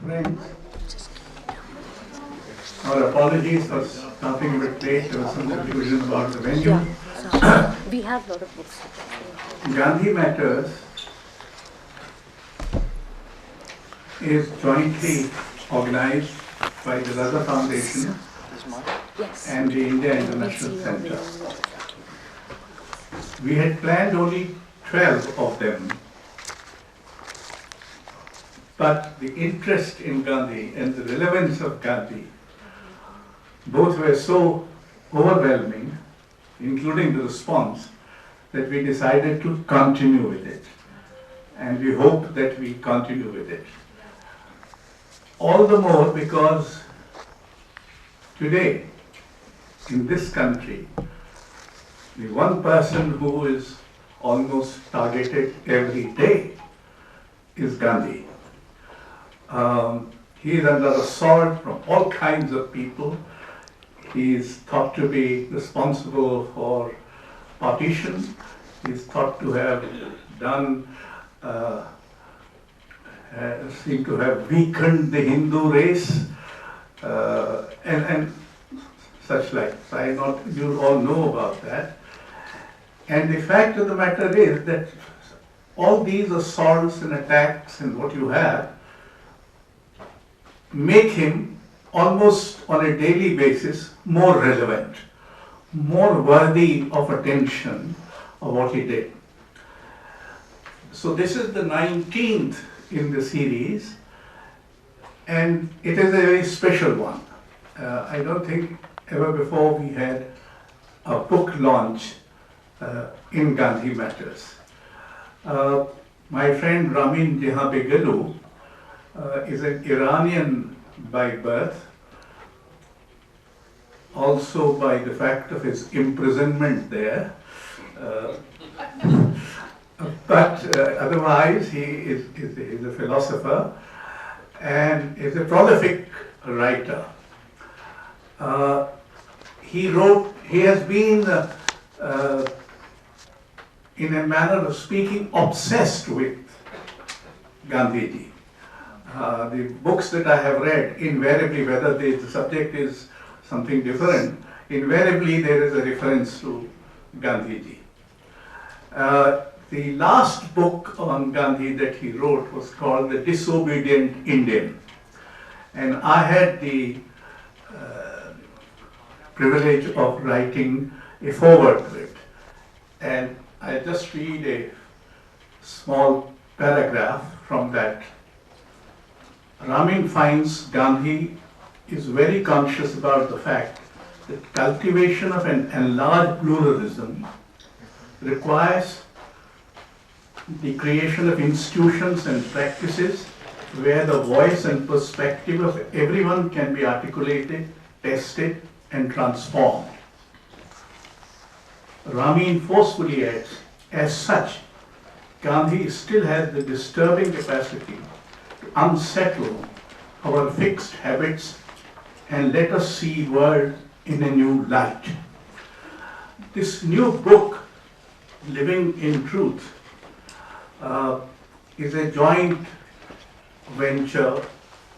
Friends, our apologies for starting a bit late. There was some confusion about the venue. Yeah, we have a lot of books. Gandhi Matters is jointly organized by the Raza Foundation and the India International Center. We had planned only 12 of them, but the interest in Gandhi and the relevance of Gandhi both were so overwhelming, including the response, that we decided to continue with it. And we hope that we continue with it. All the more because today, in this country, the one person who is almost targeted every day is Gandhi. He is under assault from all kinds of people. He is thought to be responsible for partition. He is thought to have done, seem to have weakened the Hindu race, and such like. You all know about that. And the fact of the matter is that all these assaults and attacks and what you have make him almost on a daily basis more relevant, more worthy of attention of what he did. So this is the 19th in the series, and it is a very special one. I don't think ever before we had a book launch in Gandhi Matters. My friend Ramin Jahanbegloo is an Iranian by birth, also by the fact of his imprisonment there, but otherwise he is a philosopher and is a prolific writer. He has been in a manner of speaking obsessed with Gandhiji. The books that I have read, invariably, whether the subject is something different, invariably there is a reference to Gandhiji. The last book on Gandhi that he wrote was called The Disobedient Indian. And I had the privilege of writing a foreword to it. And I just read a small paragraph from that. Ramin finds Gandhi is very conscious about the fact that cultivation of an enlarged pluralism requires the creation of institutions and practices where the voice and perspective of everyone can be articulated, tested, and transformed. Ramin forcefully adds, as such, Gandhi still has the disturbing capacity to unsettle our fixed habits and let us see the world in a new light. This new book, Living in Truth, is a joint venture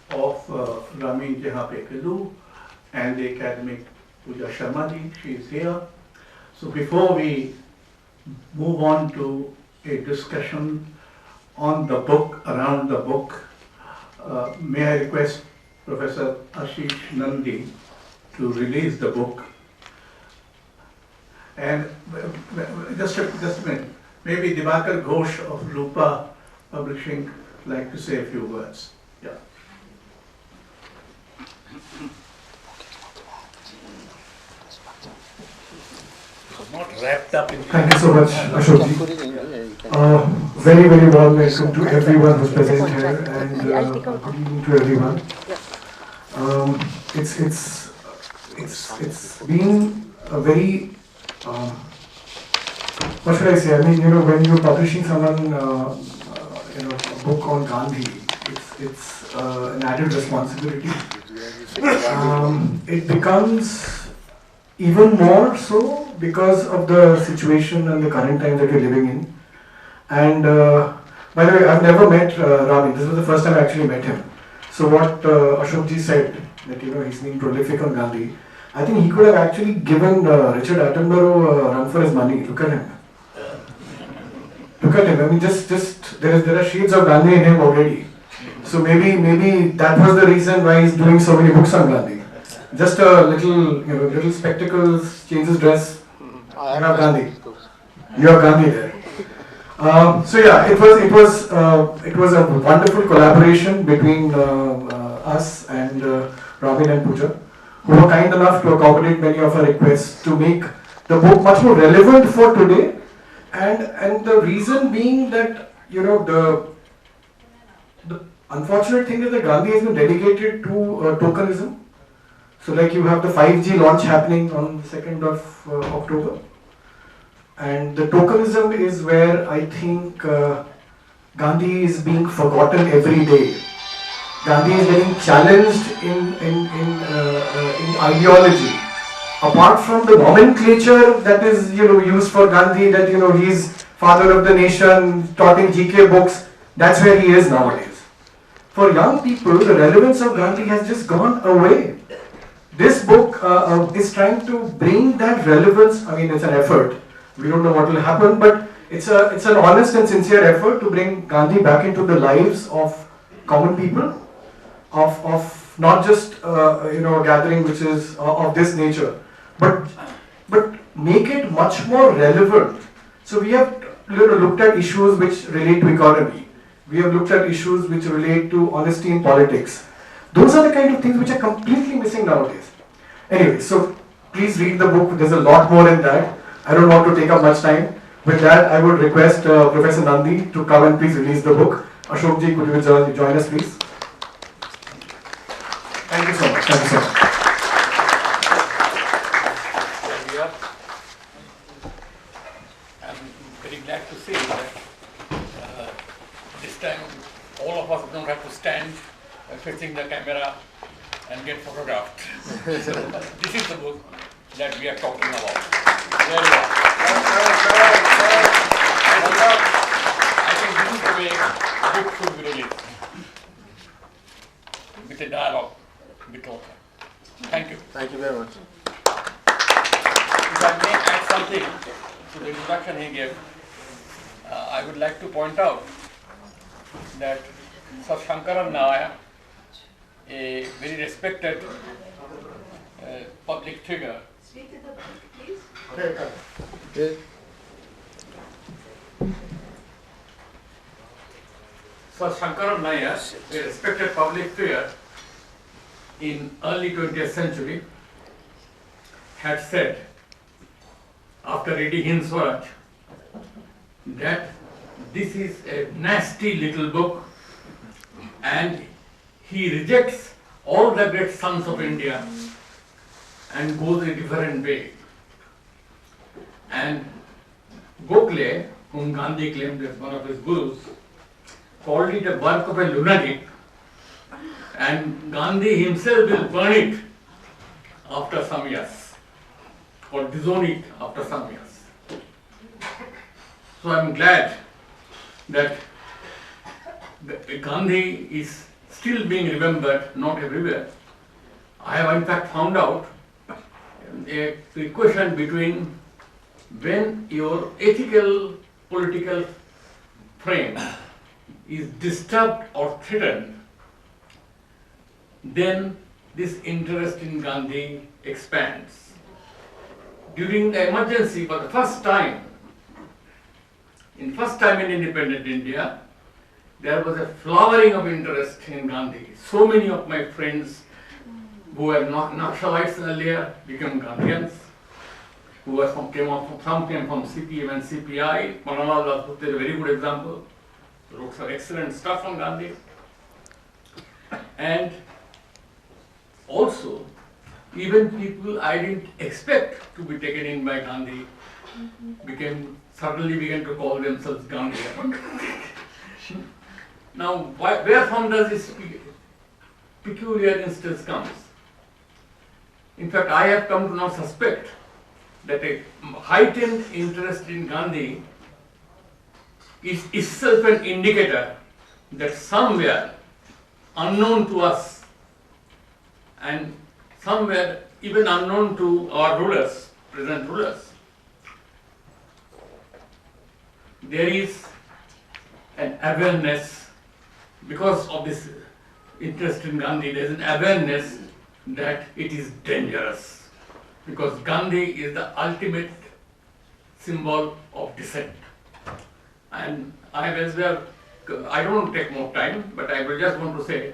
of Ramin Jahanbegloo and the academic Pooja Sharma ji. She is here. So before we move on to a discussion on the book, around the book, may I request Professor Ashish Nandi to release the book. And just a minute, maybe Divakar Ghosh of Rupa Publishing would like to say a few words. Yeah. Not wrapped up in. Thank you so much, Ashokji. Very, very warm welcome to everyone who's present here, and good evening to everyone. It's been a very what should I say? I mean, when you're publishing someone, a book on Gandhi, it's an added responsibility. It becomes even more so because of the situation and the current time that we're living in. And by the way, I've never met Ramin. This was the first time I actually met him. So So what Ashokji said, that he's been prolific on Gandhi, I think he could have actually given Richard Attenborough a run for his money. Look at him. Look at him. I mean, just there are shades of Gandhi in him already. So maybe that was the reason why he's doing so many books on Gandhi. Just a little spectacles, changes dress. You have Gandhi. You have Gandhi there. So yeah, it was a wonderful collaboration between us and Ramin and Pooja, who were kind enough to accommodate many of our requests to make the book much more relevant for today, and the reason being that the unfortunate thing is that Gandhi has been dedicated to tokenism. So like you have the 5G launch happening on the 2nd of October. And the tokenism is where I think Gandhi is being forgotten every day. Gandhi is getting challenged in ideology. Apart from the nomenclature that is used for Gandhi, that he's father of the nation, taught in GK books, that's where he is nowadays. For young people, the relevance of Gandhi has just gone away. This book is trying to bring that relevance. I mean, it's an effort. We don't know what will happen, but it's an honest and sincere effort to bring Gandhi back into the lives of common people, of not just a gathering which is of this nature, but make it much more relevant. So we have looked at issues which relate to economy. We have looked at issues which relate to honesty in politics. Those are the kind of things which are completely missing nowadays. Anyway, so please read the book. There's a lot more in that. I don't want to take up much time. With that, I would request Professor Nandi to come and please release the book. Ashokji, could you join us, please? Thank you so much. Thank you so much. I'm very glad to see that this time all of us don't have to stand facing the camera and get photographed. So, this is the book that we are talking about. There you are. I think this is the way a book should be released, with a dialogue with author. Thank you. Thank you very much. If I may add something to the introduction he gave, I would like to point out that Sir Shankaran Naya, a very respected public figure, Yes. Sir Shankaran Naya, a respected public figure in early 20th century, had said, after reading Hind Swaraj, that this is a nasty little book and he rejects all the great sons of India and goes a different way. And Gokhale, whom Gandhi claimed as one of his gurus, called it a work of a lunatic, and Gandhi himself will burn it after some years, or disown it after some years. So I am glad that Gandhi is still being remembered, not everywhere. I have in fact found out a equation between when your ethical political frame is disturbed or threatened, then this interest in Gandhi expands. During the emergency, for the first time in independent India, there was a flowering of interest in Gandhi. So many of my friends who were not Naxalites earlier became Gandhians, who were some came from CPM and CPI. Manala Das is a very good example. Wrote some excellent stuff on Gandhi. And also, even people I didn't expect to be taken in by Gandhi suddenly began to call themselves Gandhian. Now, where from does this peculiar instance comes? In fact, I have come to now suspect that a heightened interest in Gandhi is itself an indicator that somewhere unknown to us, and somewhere even unknown to our rulers, present rulers. There is an awareness, because of this interest in Gandhi, there is an awareness that it is dangerous, because Gandhi is the ultimate symbol of dissent. And I don't want to take more time, but I will just want to say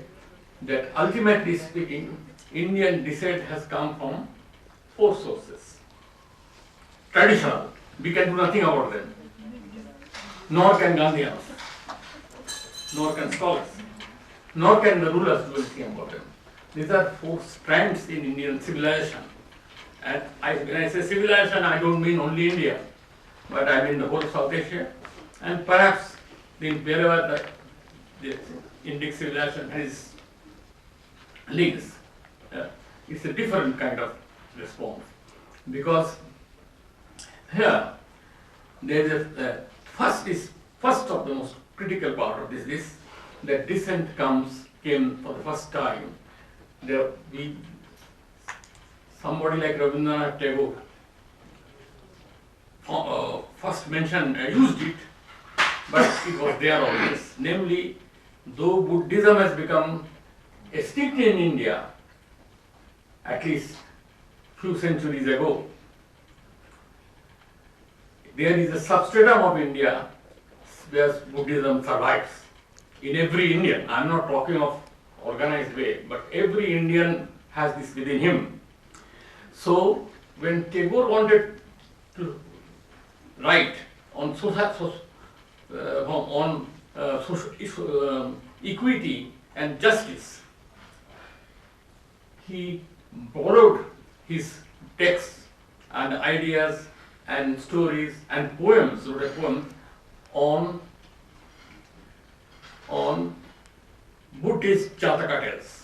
that ultimately speaking, Indian dissent has come from 4 sources. Traditional, we can do nothing about them, nor can Gandhians, nor can scholars, nor can the rulers do anything about them. These are 4 strands in Indian civilization. And when I say civilization, I don't mean only India, but I mean the whole South Asia, and perhaps wherever the Indic civilization has links. It's a different kind of response, because here there is first of the most critical part of this that dissent came for the first time. Somebody like Rabindranath Tagore first mentioned, used it, but it was there always. Namely, though Buddhism has become extinct in India, at least few centuries ago, there is a substratum of India where Buddhism survives. In every Indian, I am not talking of organized way, but every Indian has this within him. So, when Tagore wanted to write on equity and justice, he borrowed his texts and ideas and stories and poems, wrote a poem on Buddhist Jataka tales.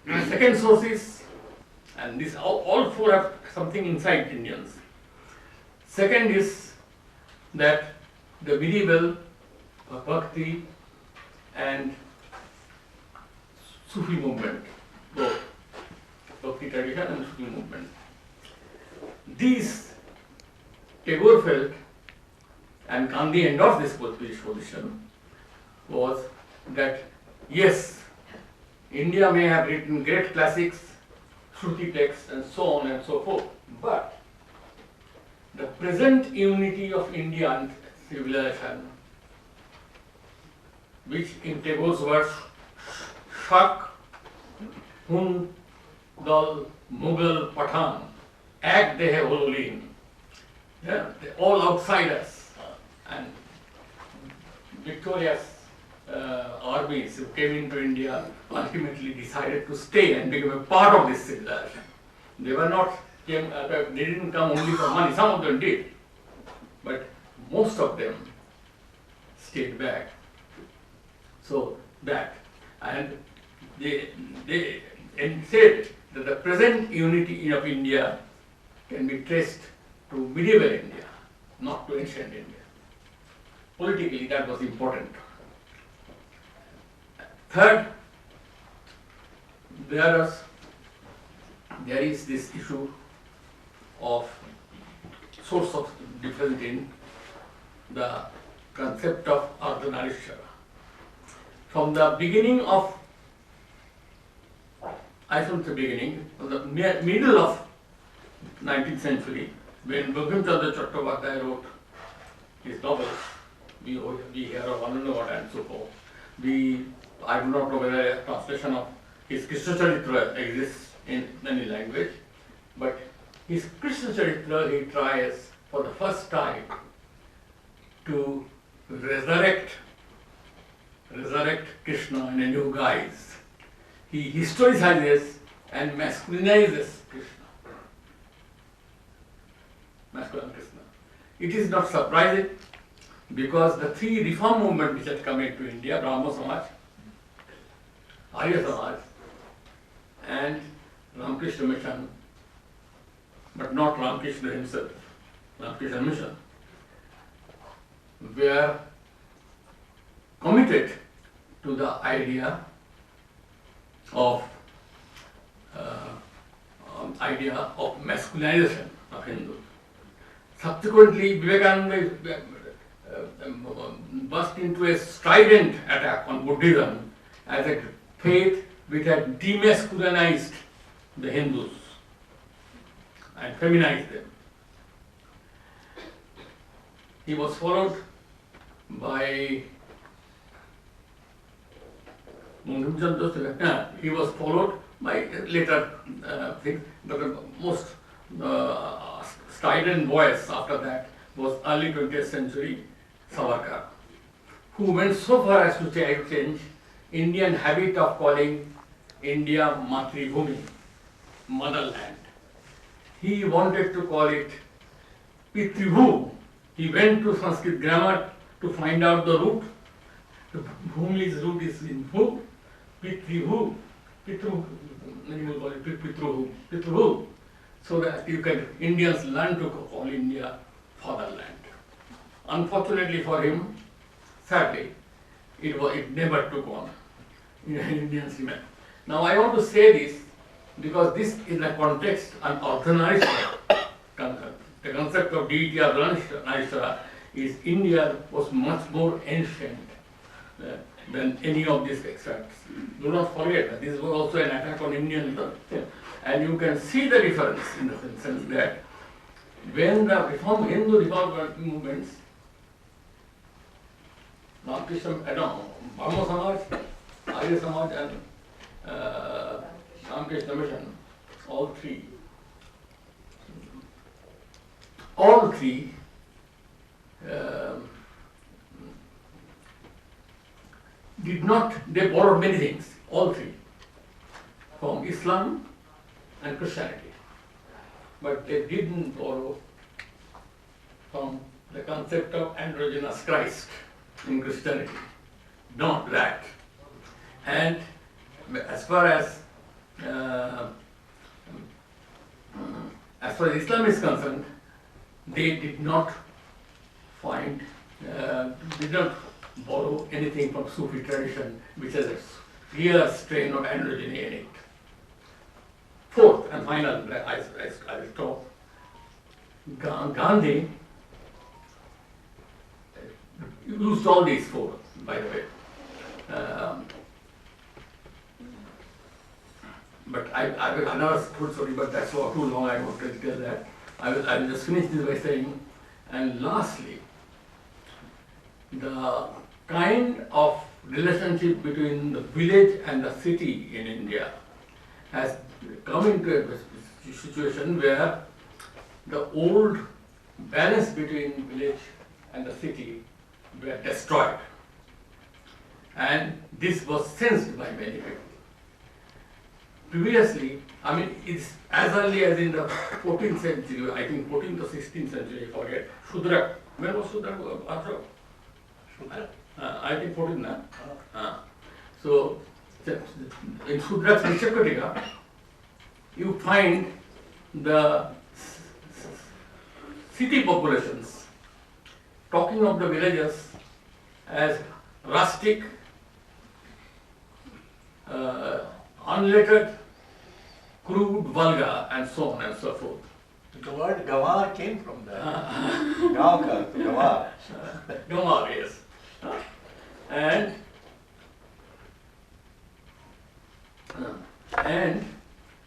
The second source is, and this all 4 have something inside Indians. Second is that the medieval Bhakti and Sufi movement, both Bhakti tradition and Sufi movement. These Tagore felt, and Gandhi endorsed this position, was that yes, India may have written great classics, Shruti texts and so on and so forth, but the present unity of Indian civilization, which in Tagore's words, Shak, Hun, Dal, Mughal, Pathan, act they have all in. Yeah, they're all outsiders, and victorious armies who came into India ultimately decided to stay and become a part of this civilization. They didn't come only for money, some of them did, but most of them stayed back. So that, and they said that the present unity of India can be traced to medieval India, not to ancient India. Politically, that was important. Third, there is this issue of source of difference in the concept of Ardhanarishwara. From the beginning of, I shouldn't say beginning, from the middle of 19th century, when Bankim Chandra Chattopadhyay wrote his novels, we hear of Anandavad and so forth. I do not know whether a translation of his Krishna Charitra exists in any language, but his Krishna Charitra he tries for the first time to resurrect Krishna in a new guise. He historicizes and masculinizes Krishna. Masculine Krishna. It is not surprising because the 3 reform movements which had come into India, Brahmo Samaj, Arya Samaj, and Ramakrishna Mission, but not Ramakrishna himself, Ramakrishna Mission, were committed to the idea of masculinization of Hindus. Subsequently, Vivekananda burst into a strident attack on Buddhism as a faith which had demasculinized the Hindus and feminized them. He was followed by later things, but the most strident voice after that was early 20th century Savarkar, who went so far as to change Indian habit of calling India Matribhumi, motherland. He wanted to call it Pitribhu. He went to Sanskrit grammar to find out the root. The Bhumi's root is in Bhu, Pitribhu, Pitru, you will call it Pitribhu, so that Indians learn to call India fatherland. Unfortunately for him, sadly, it never took on in Indian cement. Now I want to say this because this in the context an Ardhanarishwara concept. The concept of deity of Ardhanarishwara is India was much more ancient than any of these extracts. Do not forget that this was also an attack on Indian literature. And you can see the difference in the sense that when the Hindu reform movements, Brahmo Samaj, Arya Samaj and Ramakrishna Mission, all three did not, they borrowed many things, all three, from Islam and Christianity. But they didn't borrow from the concept of androgynous Christ in Christianity. Not that. And as far as Islam is concerned, they did not borrow anything from Sufi tradition which has a clear strain of androgyny in it. Fourth and final, I will talk. Gandhi used all these four, by the way. But I will another full story, but that's too long, I won't tell that. I will just finish this by saying, and lastly, the kind of relationship between the village and the city in India has come into a situation where the old balance between village and the city were destroyed. And this was sensed by many people. Previously, I mean, it's as early as in the 14th century, I think 14th or 16th century, I forget, Shudra. When was Shudra? I think 14th, na? So, in Shudra's Nishakatika, you find the city populations talking of the villages as rustic, unlettered, crude, vulgar, and so on and so forth. The word Gawar came from that. Gaon Gawar. Gawar, yes.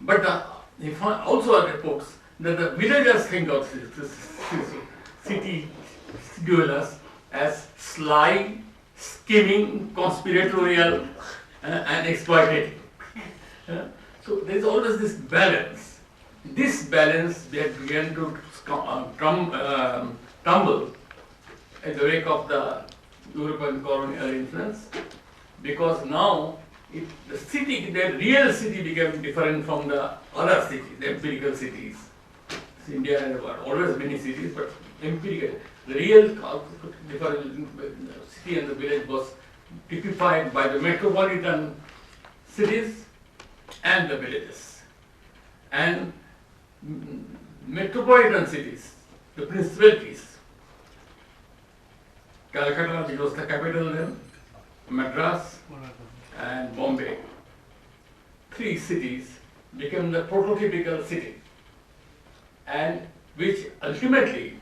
But he found also reports that the villagers think of city dwellers as sly, scheming, conspiratorial, and exploitative. So there is always this balance. This balance began to tumble at the wake of the European colonial influence, because now the real city became different from the other cities, the empirical cities. India had always many cities, but empirical. The real different city and the village was typified by the metropolitan cities and the villages. And metropolitan cities, the principalities, Calcutta, which was the capital then, Madras, and Bombay, three cities became the prototypical city, and which ultimately,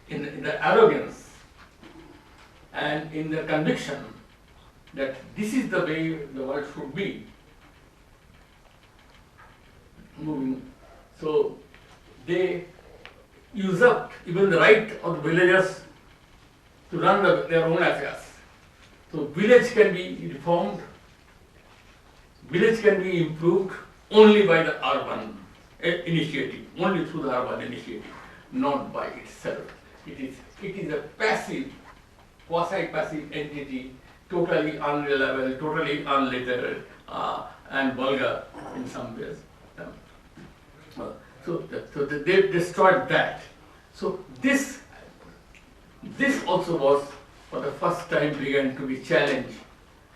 in the arrogance and in the conviction that this is the way the world should be moving, so they usurped even the right of the villagers to run their own affairs. So village can be reformed, village can be improved only by the urban initiative, only through the urban initiative, not by itself. It is a passive, quasi-passive entity, totally unreliable, totally unlettered, and vulgar in some ways. So they destroyed that. So this also was for the first time began to be challenged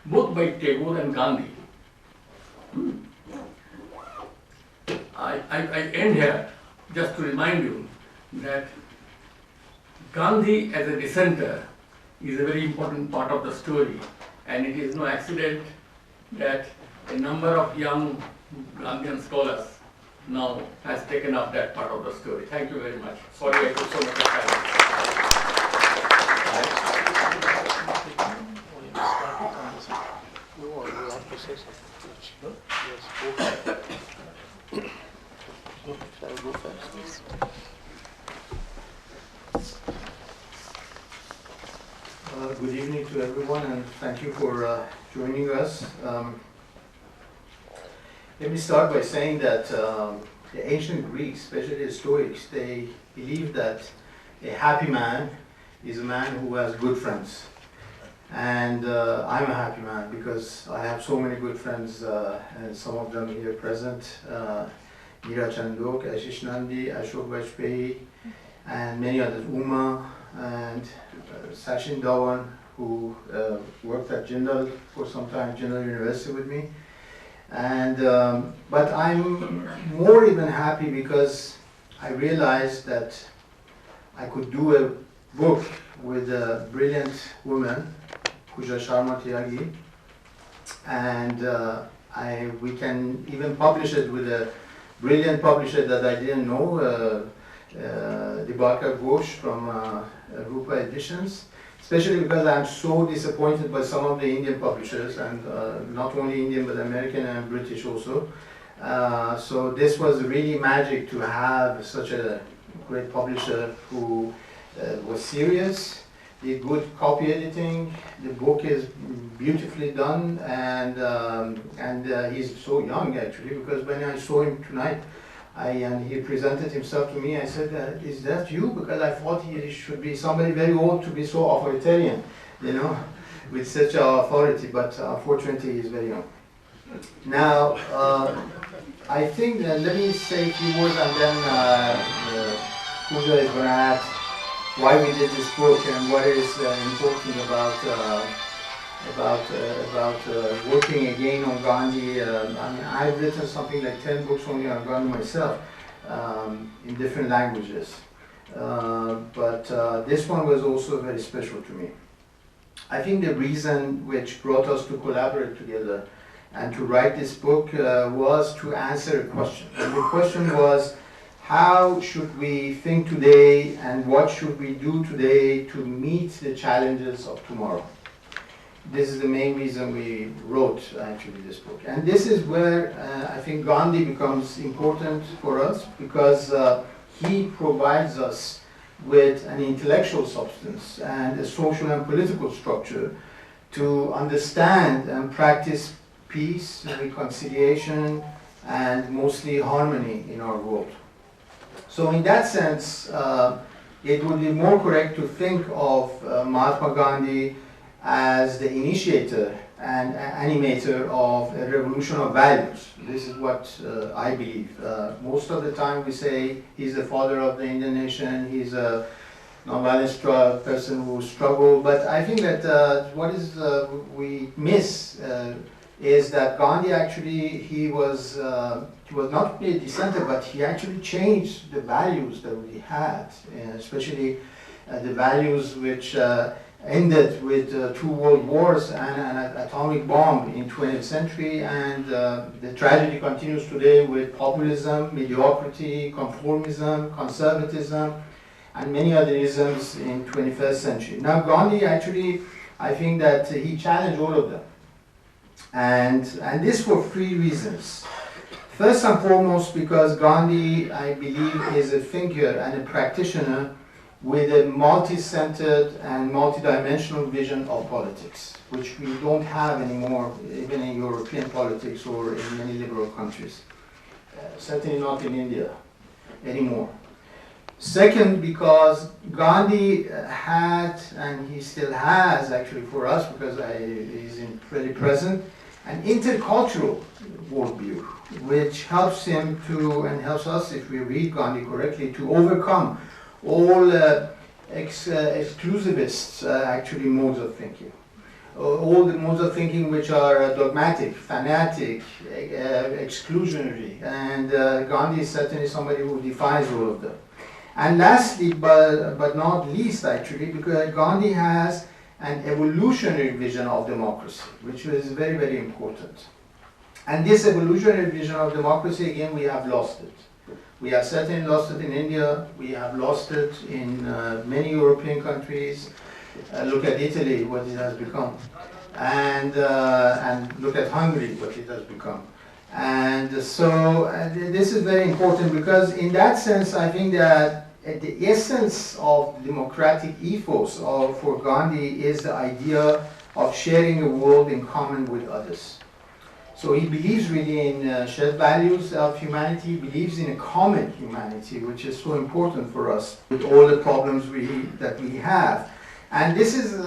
both by Tagore and Gandhi. I end here just to remind you that Gandhi as a dissenter is a very important part of the story, and it is no accident that a number of young Gandhian scholars now has taken up that part of the story. Thank you very much. Sorry I took so much of time. Good evening to everyone, and thank you for joining us. Let me start by saying that the ancient Greeks, especially the Stoics, they believed that a happy man is a man who has good friends. And I'm a happy man because I have so many good friends, and some of them here present. Meera Chandok, Ashish Nandi, Ashok Vajpayee, and many others, Uma, and Sachin Dhawan, who worked at Jindal for some time, Jindal University with me. And but I'm more even happy because I realized that I could do a book with a brilliant woman, Pooja Sharma, and we can even publish it with a brilliant publisher that I didn't know, Dibakar Ghosh from Rupa Editions, especially because I'm so disappointed by some of the Indian publishers, and not only Indian but American and British also. So this was really magic to have such a great publisher who was serious, did good copy editing. The book is beautifully done, and he's so young actually, because when I saw him tonight, and he presented himself to me, I said, is that you? Because I thought he should be somebody very old to be so authoritarian, you know, with such authority, but unfortunately he's very young. Now, I think that let me say a few words, and then Pooja is going to add why we did this book and what is important about working again on Gandhi. I mean, I've written something like 10 books only on Gandhi myself, in different languages. But this one was also very special to me. I think the reason which brought us to collaborate together and to write this book was to answer a question. And the question was, how should we think today and what should we do today to meet the challenges of tomorrow? This is the main reason we wrote actually this book. And this is where I think Gandhi becomes important for us, because he provides us with an intellectual substance and a social and political structure to understand and practice peace, reconciliation, and mostly harmony in our world. So in that sense, it would be more correct to think of Mahatma Gandhi as the initiator and animator of a revolution of values. This is what I believe. Most of the time we say he's the father of the Indian nation, he's a nonviolent person who struggled, but I think that what is we miss is that Gandhi actually, he was not only a dissenter, but he actually changed the values that we had, especially the values which ended with 2 world wars and an atomic bomb in 20th century, and the tragedy continues today with populism, mediocrity, conformism, conservatism, and many other isms in 21st century. Now Gandhi actually, I think that he challenged all of them, and this for 3 reasons. First and foremost, because Gandhi, I believe, is a thinker and a practitioner with a multi-centered and multi-dimensional vision of politics, which we don't have anymore, even in European politics or in many liberal countries. Certainly not in India anymore. Second, because Gandhi had, and he still has actually for us, because he's pretty present, an intercultural worldview, which helps him to, and helps us, if we read Gandhi correctly, to overcome all exclusivist actually modes of thinking. All the modes of thinking which are dogmatic, fanatic, exclusionary, and Gandhi is certainly somebody who defies all of them. And lastly, but not least actually, because Gandhi has an evolutionary vision of democracy, which is very, very important. And this evolutionary vision of democracy, again, we have lost it. We have certainly lost it in India, we have lost it in many European countries. Look at Italy, what it has become. And look at Hungary, what it has become. And so this is very important, because in that sense, I think that the essence of democratic ethos for Gandhi is the idea of sharing a world in common with others. So he believes really in shared values of humanity, believes in a common humanity, which is so important for us with all the problems that we have. And this is,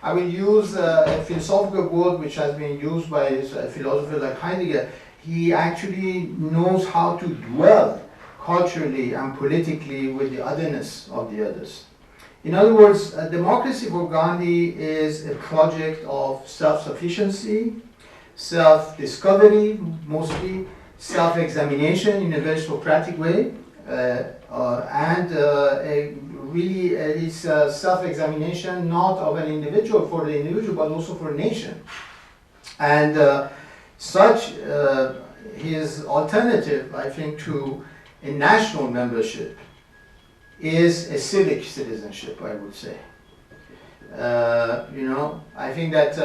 I will use a philosophical word which has been used by a philosopher like Heidegger. He actually knows how to dwell culturally and politically with the otherness of the others. In other words, democracy for Gandhi is a project of self-sufficiency, self-discovery, mostly self-examination in a very Socratic way, really it's self-examination not of an individual for the individual, but also for a nation. And such his alternative, I think, to a national membership is a civic citizenship, I would say. I think that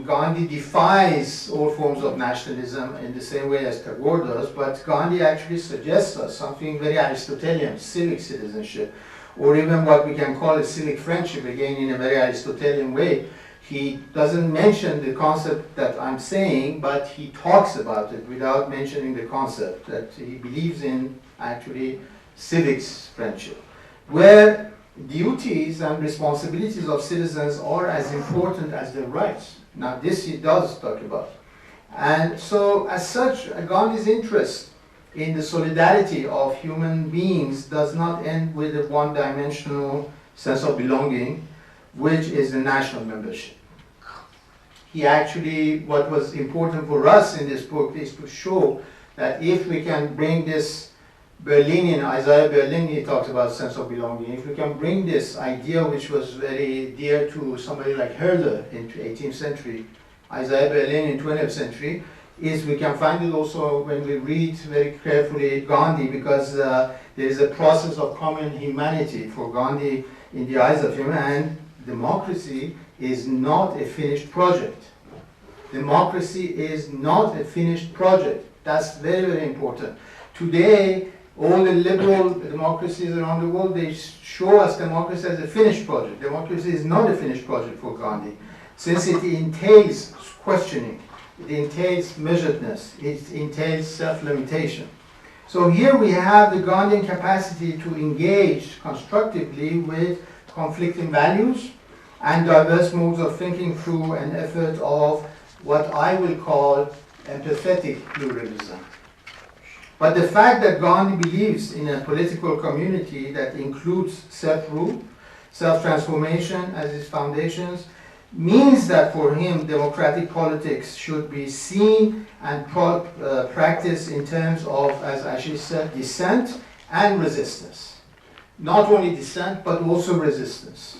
Gandhi defies all forms of nationalism in the same way as Tagore does, but Gandhi actually suggests us something very Aristotelian, civic citizenship, or even what we can call a civic friendship, again in a very Aristotelian way. He doesn't mention the concept that I'm saying, but he talks about it without mentioning the concept, that he believes in actually civics friendship, where duties and responsibilities of citizens are as important as their rights. Now this he does talk about. And so as such, Gandhi's interest in the solidarity of human beings does not end with a one-dimensional sense of belonging, which is the national membership. He actually, what was important for us in this book is to show that if we can bring this Berlinian, Isaiah Berlin, he talks about sense of belonging. If we can bring this idea, which was very dear to somebody like Herder in the 18th century, Isaiah Berlin in 20th century, is we can find it also when we read very carefully Gandhi, because there is a process of common humanity for Gandhi in the eyes of him, and democracy is not a finished project. Democracy is not a finished project. That's very, very important. Today, all the liberal democracies around the world, they show us democracy as a finished project. Democracy is not a finished project for Gandhi, since it entails questioning, it entails measuredness, it entails self-limitation. So here we have the Gandhian capacity to engage constructively with conflicting values and diverse modes of thinking through an effort of what I will call empathetic pluralism. But the fact that Gandhi believes in a political community that includes self-rule, self-transformation as its foundations, means that for him democratic politics should be seen and practiced in terms of, as Ashish said, dissent and resistance. Not only dissent, but also resistance.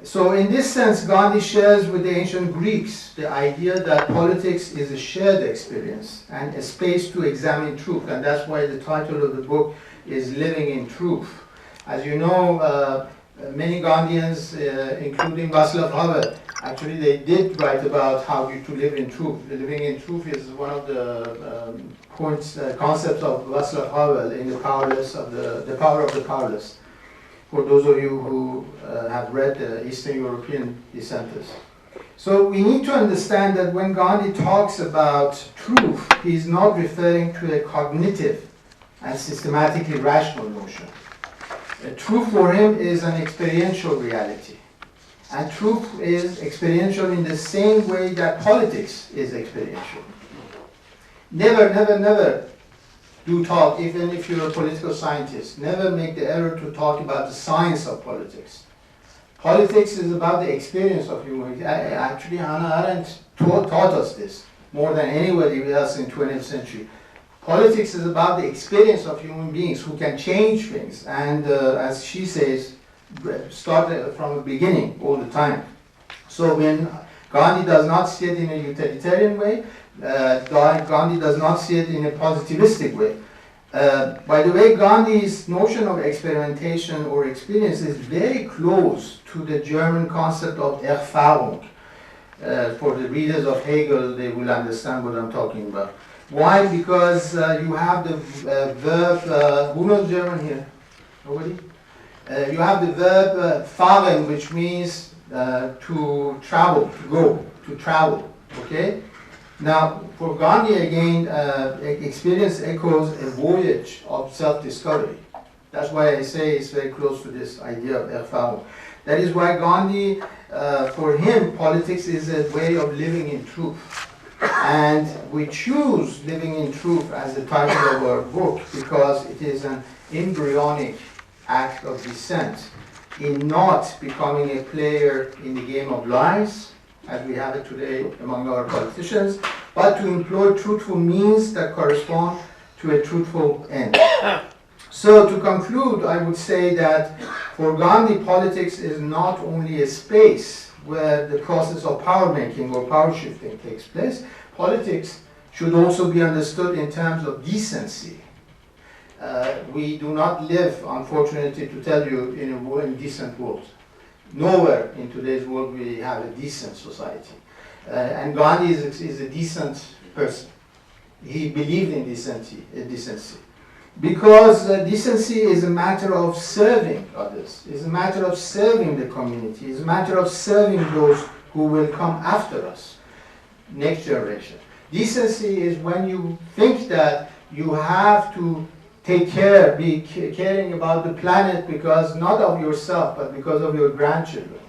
So in this sense, Gandhi shares with the ancient Greeks the idea that politics is a shared experience and a space to examine truth, and that's why the title of the book is Living in Truth. As you know, many Gandhians, including Václav Havel, actually they did write about how to live in truth. Living in truth is one of the concepts of Václav Havel in The Power of the Powerless, for those of you who have read Eastern European dissenters. So we need to understand that when Gandhi talks about truth, he is not referring to a cognitive and systematically rational notion. Truth for him is an experiential reality. And truth is experiential in the same way that politics is experiential. Never, never, never do talk, even if you're a political scientist, never make the error to talk about the science of politics. Politics is about the experience of human. Actually, Hannah Arendt taught us this more than anybody else in the 20th century. Politics is about the experience of human beings who can change things and, as she says, start from the beginning all the time. So when Gandhi does not see it in a utilitarian way, Gandhi does not see it in a positivistic way. By the way, Gandhi's notion of experimentation or experience is very close to the German concept of Erfahrung. For the readers of Hegel, they will understand what I'm talking about. Why? Because you have the verb, who knows German here? Nobody? You have the verb fahren, which means to travel, to go, to travel. Okay? Now, for Gandhi again, experience echoes a voyage of self-discovery. That's why I say it's very close to this idea of Erfahrung. That is why Gandhi, for him, politics is a way of living in truth. And we choose Living in Truth as the title of our book because it is an embryonic act of descent in not becoming a player in the game of lies, as we have it today among our politicians, but to employ truthful means that correspond to a truthful end. So to conclude, I would say that for Gandhi, politics is not only a space where the process of power making or power shifting takes place. Politics should also be understood in terms of decency. We do not live, unfortunately, to tell you, in a decent world. Nowhere in today's world we have a decent society. And Gandhi is a decent person. He believed in decency. Because decency is a matter of serving others, is a matter of serving the community, is a matter of serving those who will come after us, next generation. Decency is when you think that you have to take care, be caring about the planet because not of yourself, but because of your grandchildren.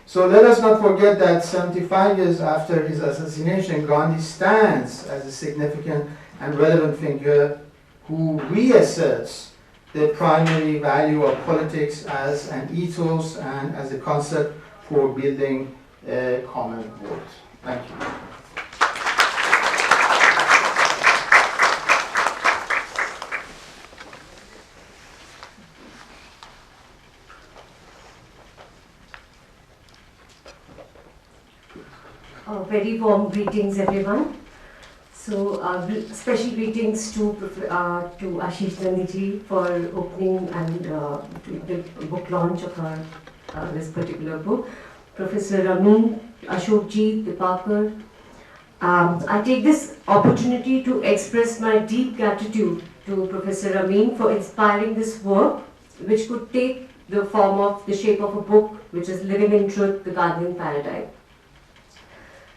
So let us not forget that 75 years after his assassination, Gandhi stands as a significant and relevant figure who reasserts the primary value of politics as an ethos and as a concept for building a common world. Thank you. Very warm greetings, everyone. So, special greetings to Ashish Gandhiji for opening and the book launch of this particular book. Professor Ramin, Ashokji, Dipakar. I take this opportunity to express my deep gratitude to Professor Ramin for inspiring this work, which could take the form of the shape of a book, which is Living in Truth, the Gandhian Paradigm.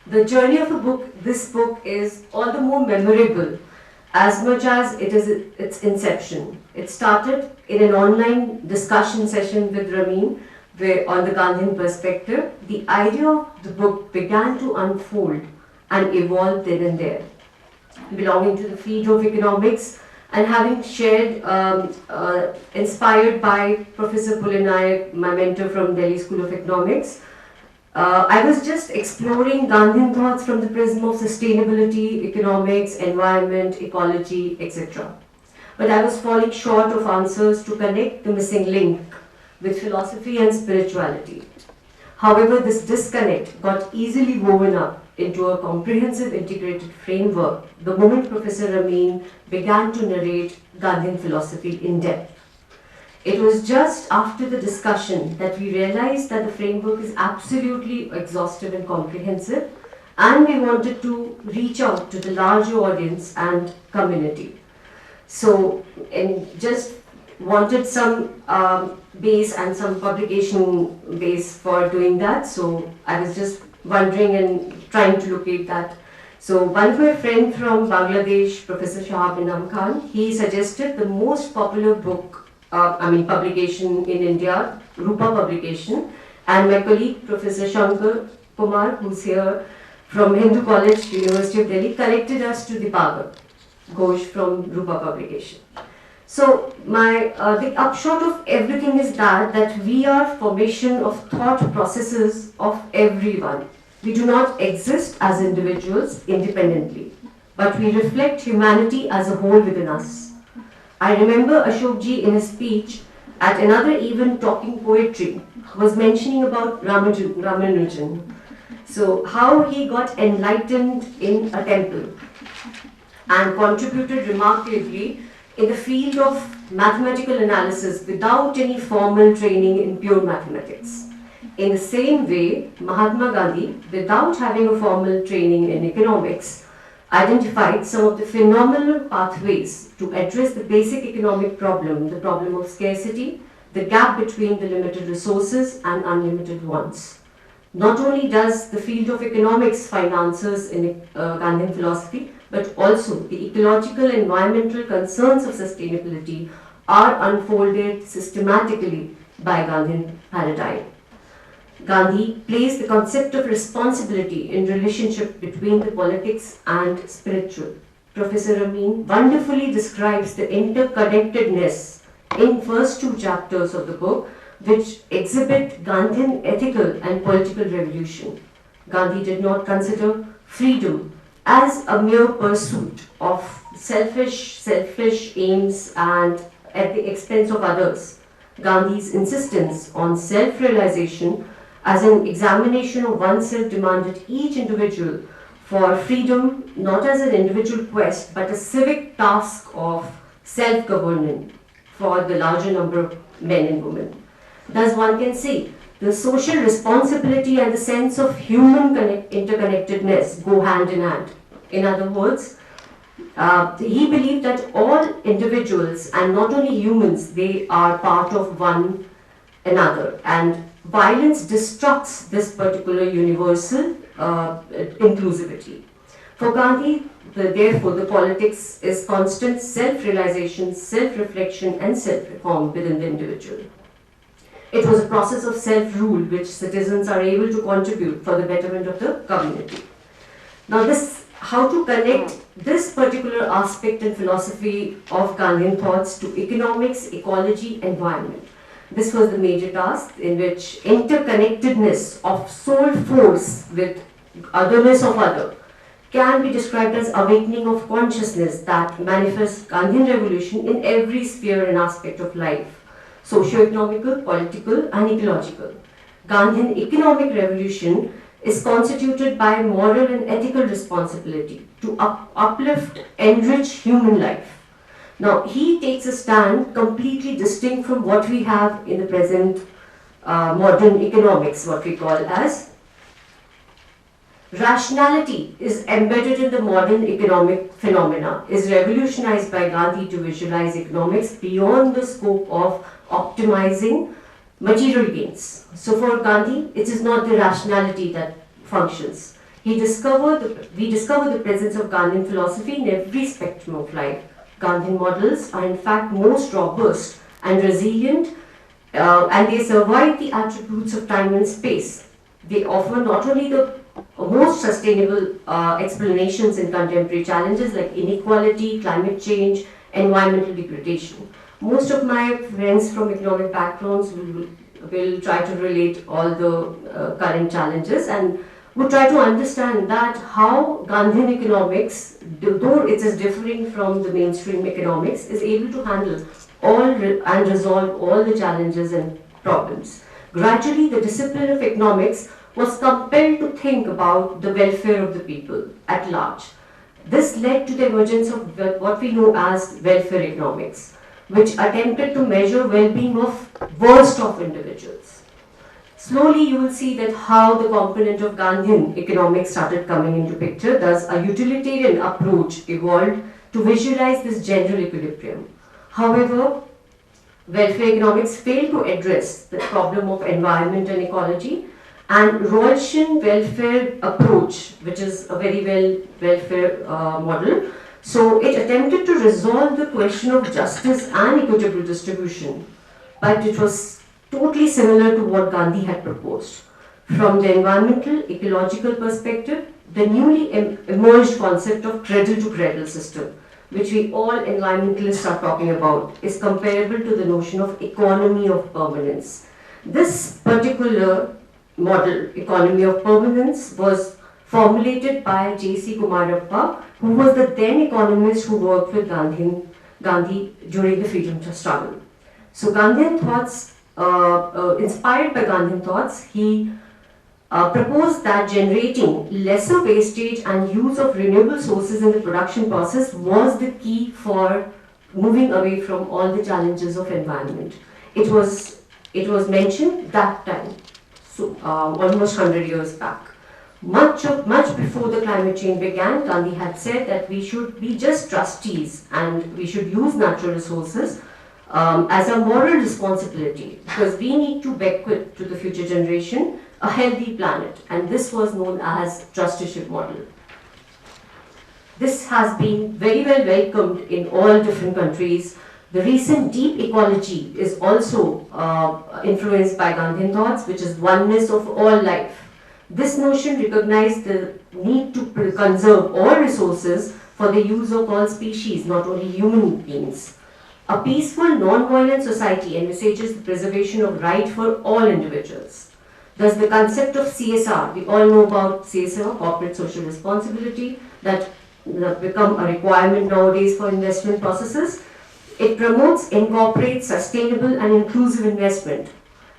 The journey of this book is all the more memorable as much as it is its inception. It started in an online discussion session with Ramin on the Gandhian perspective. The idea of the book began to unfold and evolve then and there. Belonging to the field of economics and having shared, inspired by Professor Pulinayak, my mentor from Delhi School of Economics, I was just exploring Gandhian thoughts from the prism of sustainability, economics, environment, ecology, etc. But I was falling short of answers to connect the missing link with philosophy and spirituality. However, this disconnect got easily woven up into a comprehensive integrated framework the moment Professor Ramin began to narrate Gandhian philosophy in depth. It was just after the discussion that we realized that the framework is absolutely exhaustive and comprehensive, and we wanted to reach out to the larger audience and community. So, and just wanted some base and some publication base for doing that. So I was just wondering and trying to locate that. So one of my friends from Bangladesh, Professor Shahabinam Khan, he suggested the most popular book, publication in India, Rupa publication, and my colleague Professor Shankar Kumar, who's here from Hindu College, University of Delhi, connected us to the Bhagat Ghosh from Rupa publication. So the upshot of everything is that we are formation of thought processes of everyone. We do not exist as individuals independently, but we reflect humanity as a whole within us. I remember Ashokji in his speech at another event talking poetry was mentioning about Ramanujan. So how he got enlightened in a temple and contributed remarkably in the field of mathematical analysis without any formal training in pure mathematics. In the same way, Mahatma Gandhi, without having a formal training in economics, identified some of the phenomenal pathways to address the basic economic problem, the problem of scarcity, the gap between the limited resources and unlimited wants. Not only does the field of economics find answers in Gandhian philosophy, but also the ecological and environmental concerns of sustainability are unfolded systematically by Gandhian Paradigm. Gandhi placed the concept of responsibility in relationship between the politics and spiritual. Professor Ramin wonderfully describes the interconnectedness in first two chapters of the book, which exhibit Gandhian ethical and political revolution. Gandhi did not consider freedom as a mere pursuit of selfish aims and at the expense of others. Gandhi's insistence on self-realization as an examination of oneself demanded each individual for freedom not as an individual quest but a civic task of self-governance for the larger number of men and women. Thus one can say the social responsibility and the sense of human interconnectedness go hand in hand. In other words, he believed that all individuals and not only humans, they are part of one another, and violence destructs this particular universal inclusivity. For Gandhi, therefore, the politics is constant self-realization, self-reflection and self-reform within the individual. It was a process of self-rule which citizens are able to contribute for the betterment of the community. Now how to connect this particular aspect and philosophy of Gandhian thoughts to economics, ecology, environment. This was the major task in which interconnectedness of soul force with otherness of other can be described as awakening of consciousness that manifests Gandhian revolution in every sphere and aspect of life, socio-economical, political and ecological. Gandhian economic revolution is constituted by moral and ethical responsibility to uplift, enrich human life. Now, he takes a stand completely distinct from what we have in the present modern economics, what we call as rationality is embedded in the modern economic phenomena, is revolutionized by Gandhi to visualize economics beyond the scope of optimizing material gains. So for Gandhi, it is not the rationality that functions. We discover the presence of Gandhian philosophy in every spectrum of life. Gandhian models are in fact most robust and resilient, and they survive the attributes of time and space. They offer not only the most sustainable explanations in contemporary challenges like inequality, climate change, environmental degradation. Most of my friends from economic backgrounds will try to relate all the current challenges and would try to understand that how Gandhian economics, though it is differing from the mainstream economics, is able to handle all and resolve all the challenges and problems. Gradually, the discipline of economics was compelled to think about the welfare of the people at large. This led to the emergence of what we know as welfare economics, which attempted to measure well-being of worst of individuals. Slowly you will see that how the component of Gandhian economics started coming into picture. Thus, a utilitarian approach evolved to visualize this general equilibrium. However, welfare economics failed to address the problem of environment and ecology, and Rawlsian welfare approach, which is a very welfare model, so it attempted to resolve the question of justice and equitable distribution, but it was totally similar to what Gandhi had proposed. From the environmental, ecological perspective, the newly emerged concept of cradle-to-cradle system, which we all environmentalists are talking about, is comparable to the notion of economy of permanence. This particular model, economy of permanence, was formulated by J.C. Kumarappa, who was the then economist who worked with Gandhi during the freedom struggle. So Gandhian thoughts, inspired by Gandhian thoughts, he proposed that generating lesser wastage and use of renewable sources in the production process was the key for moving away from all the challenges of environment. It was mentioned that time, so almost 100 years back. Much before the climate change began, Gandhi had said that we should be just trustees and we should use natural resources as a moral responsibility, because we need to bequeath to the future generation a healthy planet, and this was known as trusteeship model. This has been very well welcomed in all different countries. The recent deep ecology is also influenced by Gandhian thoughts, which is oneness of all life. This notion recognized the need to conserve all resources for the use of all species, not only human beings. A peaceful, non-violent society envisages the preservation of right for all individuals. Thus, the concept of CSR, we all know about CSR, corporate social responsibility, that become a requirement nowadays for investment processes. It promotes, incorporates sustainable and inclusive investment.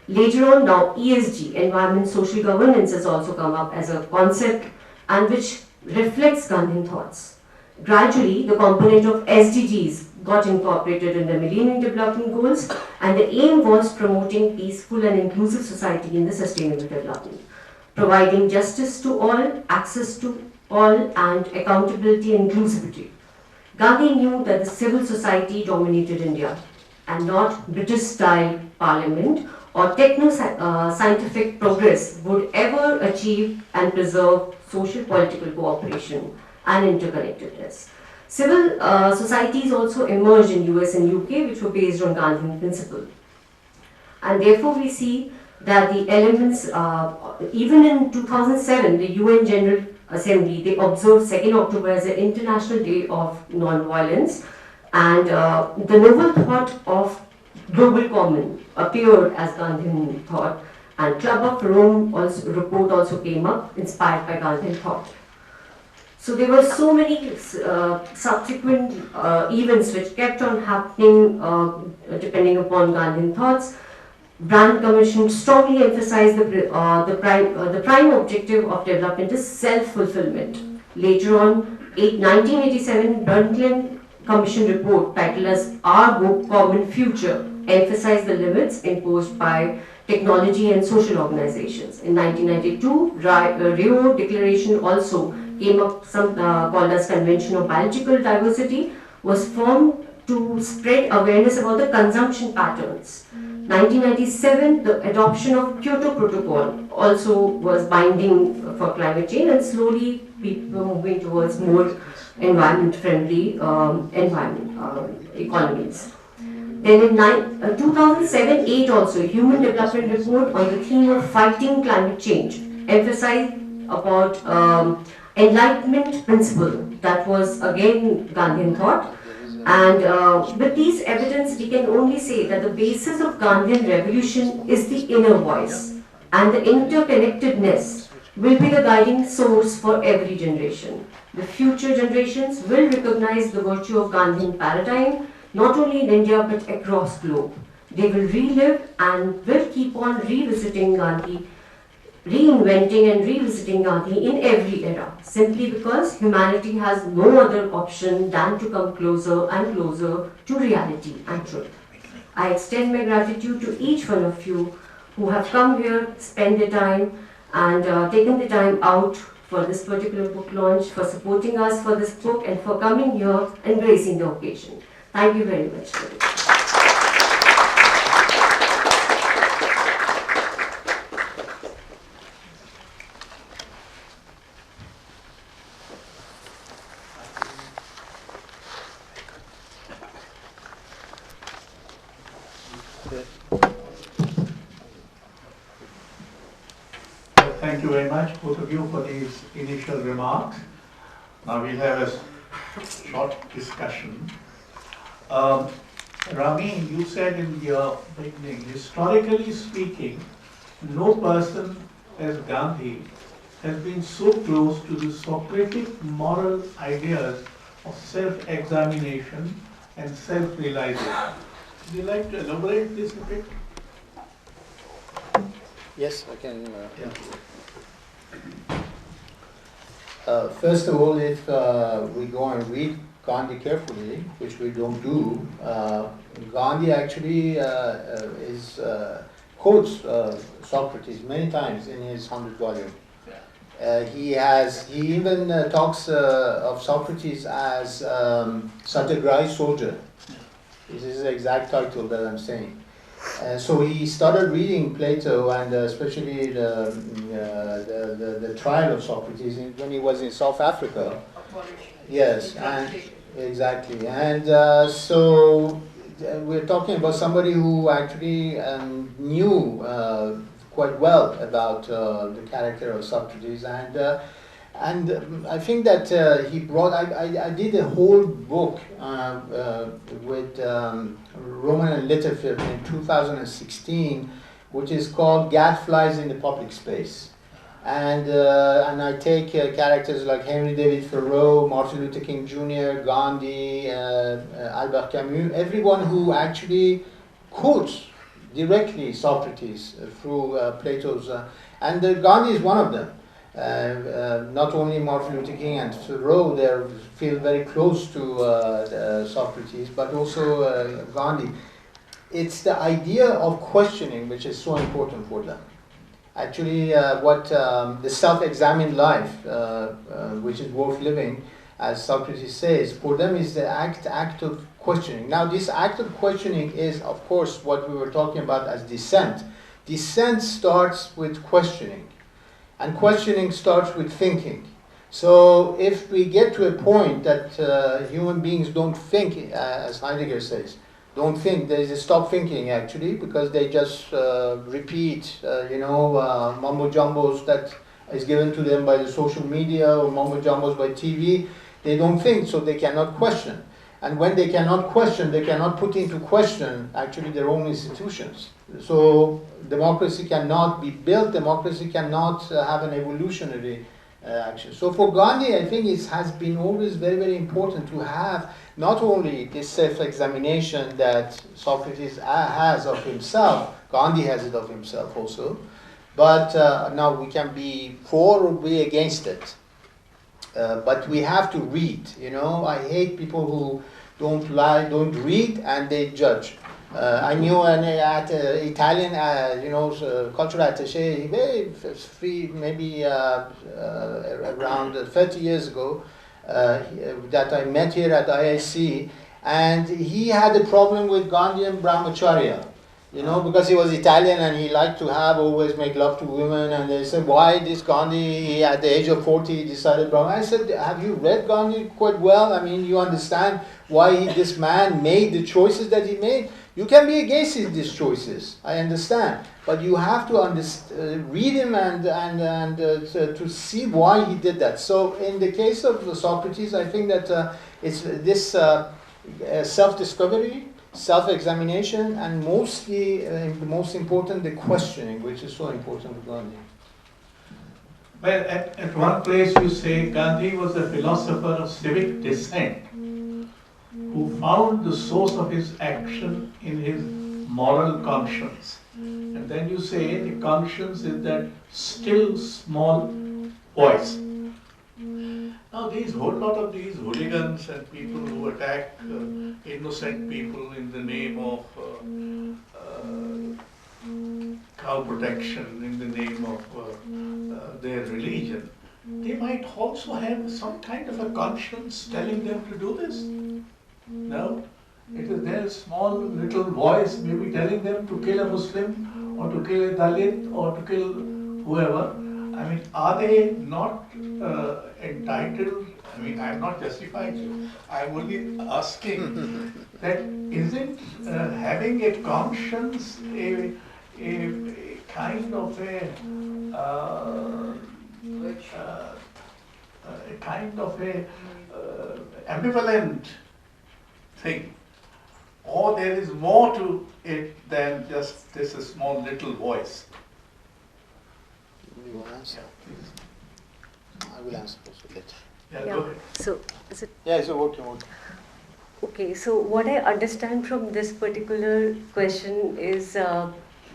Later on, now ESG, environment, social governance, has also come up as a concept and which reflects Gandhian thoughts. Gradually, the component of SDGs got incorporated in the Millennium Development Goals, and the aim was promoting peaceful and inclusive society in the sustainable development, providing justice to all, access to all, and accountability and inclusivity. Gandhi knew that the civil society dominated India and not British-style parliament or techno-scientific progress would ever achieve and preserve social political cooperation and interconnectedness. Civil societies also emerged in US and UK, which were based on Gandhian principle. And therefore we see that the elements, even in 2007, the UN General Assembly, they observed 2nd October as an International Day of Non-Violence, and the noble thought of global common appeared as Gandhian thought, and Club of Rome report also came up, inspired by Gandhian thought. So there were so many subsequent events which kept on happening depending upon Gandhian thoughts. Brand Commission strongly emphasized the prime objective of development is self-fulfillment. Later on, 1987 Brundtland Commission report titled as Our Common Future emphasized the limits imposed by technology and social organizations. In 1992, Rio Declaration also came up, called as Convention of Biological Diversity, was formed to spread awareness about the consumption patterns. 1997, the adoption of Kyoto Protocol also was binding for climate change, and slowly people were moving towards more environment-friendly economies. Then in 2007-8 also, Human Development Report on the theme of fighting climate change emphasized about Enlightenment principle, that was again Gandhian thought. And with these evidence, we can only say that the basis of Gandhian revolution is the inner voice, and the interconnectedness will be the guiding source for every generation. The future generations will recognize the virtue of Gandhian paradigm, not only in India but across globe. They will relive and will keep on revisiting Gandhi, reinventing and revisiting Gandhi in every era, simply because humanity has no other option than to come closer and closer to reality and truth. I extend my gratitude to each one of you who have come here, spent the time and taken the time out for this particular book launch, for supporting us for this book and for coming here and gracing the occasion. Thank you very much. Thank you very much, both of you, for these initial remarks. Now we'll have a short discussion. Ramin, you said in your beginning, historically speaking, no person as Gandhi has been so close to the Socratic moral ideas of self-examination and self-realization. Would you like to elaborate this a bit? Yes, I can. Yeah. First of all, if we go and read Gandhi carefully, which we don't do, Gandhi actually quotes Socrates many times in his 100 volume. He even talks of Socrates as Satyagrahi soldier. This is the exact title that I'm saying. So he started reading Plato and especially the trial of Socrates when he was in South Africa. Yes, and exactly. And so we're talking about somebody who actually knew quite well about the character of Socrates, and I think that he brought. I did a whole book with Roman and Littlefield in 2016, which is called "Gadflies in the Public Space," and I take characters like Henry David Thoreau, Martin Luther King Jr., Gandhi, Albert Camus, everyone who actually quotes directly Socrates through Plato's, and Gandhi is one of them. Not only Martin Luther King and Thoreau, they feel very close to Socrates, but also Gandhi. It's the idea of questioning which is so important for them. Actually, what the self-examined life, which is worth living, as Socrates says, for them is the act of questioning. Now, this act of questioning is, of course, what we were talking about as dissent. Dissent starts with questioning. And questioning starts with thinking. So if we get to a point that human beings don't think, as Heidegger says, don't think, there is a stop thinking actually, because they just repeat, mumbo jumbos that is given to them by the social media or mumbo jumbos by TV. They don't think, so they cannot question. And when they cannot question, they cannot put into question actually their own institutions. So democracy cannot be built, democracy cannot have an evolutionary action. So for Gandhi, I think it has been always very, very important to have not only this self-examination that Socrates has of himself, Gandhi has it of himself also, but now we can be for or be against it. But we have to read, I hate people who don't read and they judge. I knew an Italian, cultural attaché, maybe around 30 years ago, that I met here at IIC, and he had a problem with Gandhian brahmacharya. Because he was Italian and he liked to always make love to women, and they said, why this Gandhi, at the age of 40, he decided Brahma? I said, have you read Gandhi quite well? I mean, you understand why this man made the choices that he made? You can be against these choices, I understand, but you have to read him and to see why he did that. So in the case of Socrates, I think that it's this self-discovery, self-examination, and mostly, most important, the questioning, which is so important with Gandhi. Well, at one place you say Gandhi was a philosopher of civic dissent who found the source of his action in his moral conscience. And then you say the conscience is that still small voice. Now these whole lot of these hooligans and people who attack innocent people in the name of cow protection, in the name of their religion, they might also have some kind of a conscience telling them to do this. No, it is their small little voice maybe telling them to kill a Muslim or to kill a Dalit or to kill whoever. I mean, are they not entitled? I mean, I am not justifying you. I am only asking that isn't having a conscience a kind of a ambivalent thing, or there is more to it than just this small little voice. You want to answer? I will answer also later. Yeah, Yeah. go ahead. So, is it Yeah, it's working. okay? So, what I understand from this particular question is,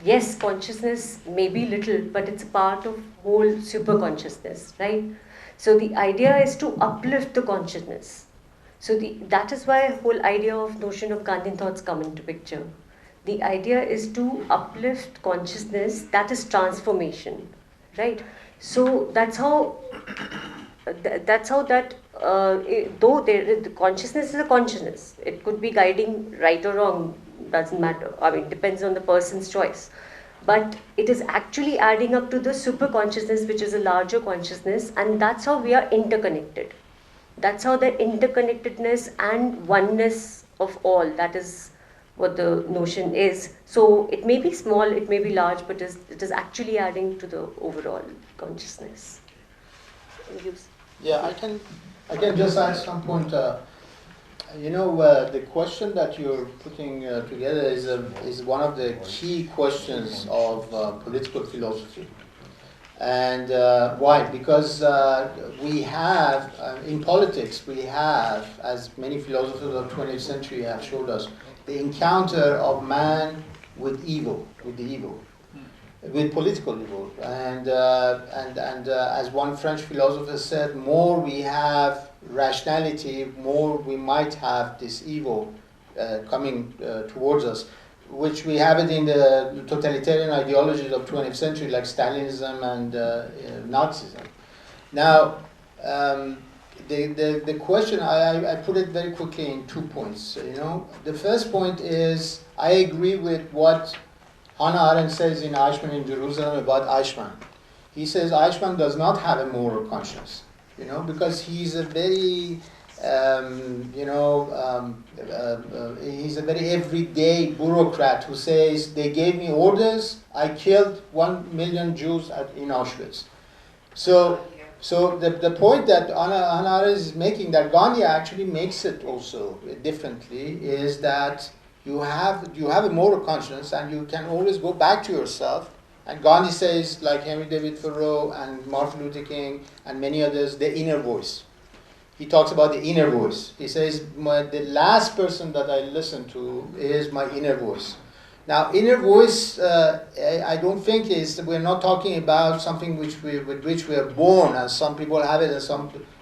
yes, consciousness may be little, but it's a part of whole super consciousness, right? So, the idea is to uplift the consciousness. So, that is why whole idea of notion of Gandhian thoughts come into picture. The idea is to uplift consciousness, that is transformation, right? So that's how though the consciousness is a consciousness, it could be guiding right or wrong, doesn't matter. I mean, it depends on the person's choice. But it is actually adding up to the super consciousness, which is a larger consciousness, and that's how we are interconnected. That's how the interconnectedness and oneness of all, that is what the notion is. So it may be small, it may be large, but it is actually adding to the overall consciousness. Yeah, I can just add some point. The question that you're putting together is one of the key questions of political philosophy. And why? Because we have, in politics, we have, as many philosophers of the 20th century have showed us, the encounter of man with evil, with the evil, with political evil. And as one French philosopher said, more we have rationality, more we might have this evil coming towards us, which we have it in the totalitarian ideologies of 20th century, like Stalinism and Nazism. Now, the question, I put it very quickly in 2 points. The first point is, I agree with what Hannah Arendt says in Eichmann in Jerusalem about Eichmann. He says Eichmann does not have a moral conscience, because he's a very he's a very everyday bureaucrat who says, they gave me orders, I killed 1 million Jews in Auschwitz. So the point that Hannah Arendt is making, that Gandhi actually makes it also differently, is that you have a moral conscience and you can always go back to yourself. And Gandhi says, like Henry David Thoreau and Martin Luther King and many others, the inner voice. He talks about the inner voice. He says, the last person that I listen to is my inner voice. Now, inner voice, I don't think we're not talking about something with which we are born, as some people have it,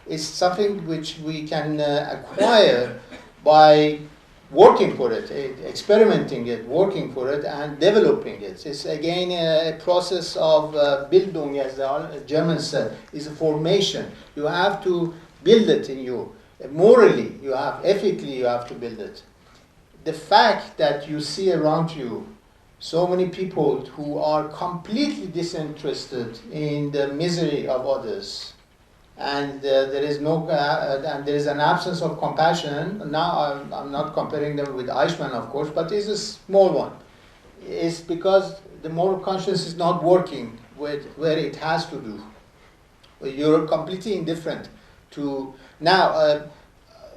it's something which we can acquire by working for it, experimenting it, working for it, and developing it. It's again a process of Bildung, as the Germans said, is a formation. You have to build it in you. Morally, ethically, you have to build it. The fact that you see around you so many people who are completely disinterested in the misery of others, and there is an absence of compassion. Now, I'm not comparing them with Eichmann, of course, but it's a small one. It's because the moral conscience is not working with where it has to do. You're completely indifferent to. Now,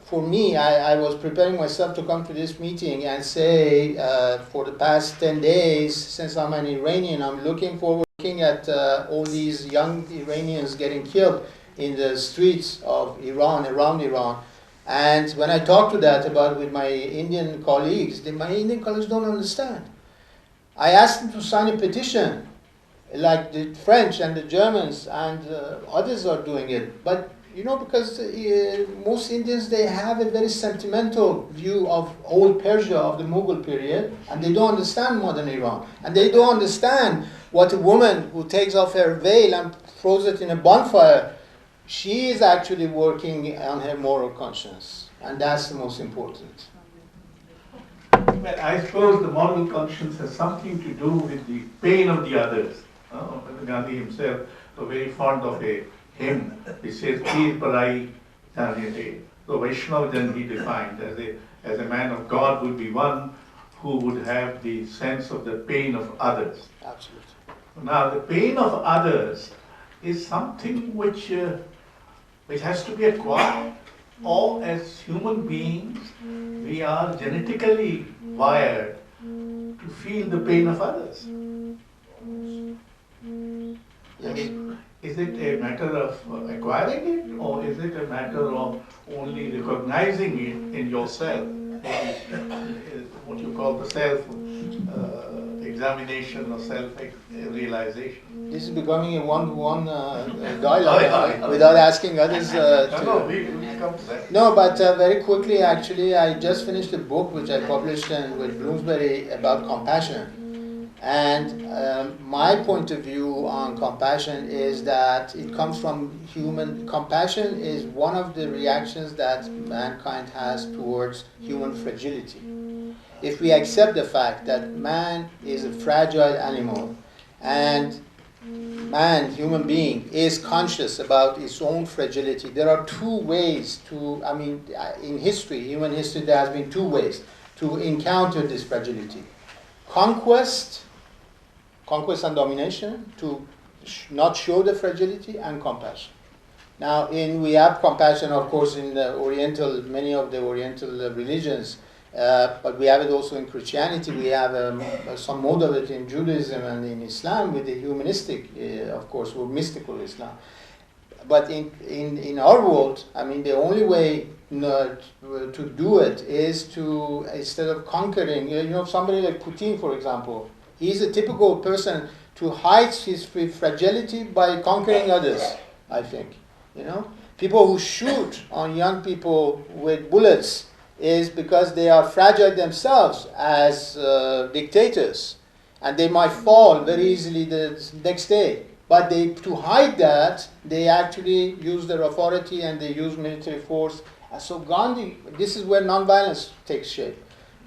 for me, I was preparing myself to come to this meeting and say, for the past 10 days, since I'm an Iranian, I'm looking at all these young Iranians getting killed in the streets of Iran, around Iran. And when I talk to that with my Indian colleagues, my Indian colleagues don't understand. I asked them to sign a petition, like the French and the Germans and others are doing it. But you know, because most Indians, they have a very sentimental view of old Persia, of the Mughal period, and they don't understand modern Iran. And they don't understand what a woman who takes off her veil and throws it in a bonfire, she is actually working on her moral conscience. And that's the most important. Well, I suppose the moral conscience has something to do with the pain of the others. Gandhi himself was very fond of a hymn which says, Peer Parai Dhaniyate. So Vaishnavajan he defined as a man of God would be one who would have the sense of the pain of others. Absolutely. Now the pain of others is something which has to be acquired, or as human beings we are genetically wired to feel the pain of others. Yes. Is it a matter of acquiring it, or is it a matter of only recognizing it in yourself? What you call the self-examination or self-realization. This is becoming a one-to-one dialogue without asking others to... We come to that. No, but very quickly, actually, I just finished a book which I published with Bloomsbury about compassion. And my point of view on compassion is that it comes from human... Compassion is one of the reactions that mankind has towards human fragility. If we accept the fact that man is a fragile animal and man, human being, is conscious about its own fragility, there are two ways to, in history, human history, there has been two ways to encounter this fragility. Conquest and domination, to not show the fragility, and compassion. Now, we have compassion, of course, in the many of the Oriental religions, but we have it also in Christianity. We have some mode of it in Judaism and in Islam with the humanistic, of course, or mystical Islam. But in our world, the only way to do it is to, instead of conquering, somebody like Putin, for example, he's a typical person to hide his fragility by conquering others, I think. People who shoot on young people with bullets is because they are fragile themselves as dictators, and they might fall very easily the next day. But to hide that, they actually use their authority and they use military force. So Gandhi, this is where nonviolence takes shape.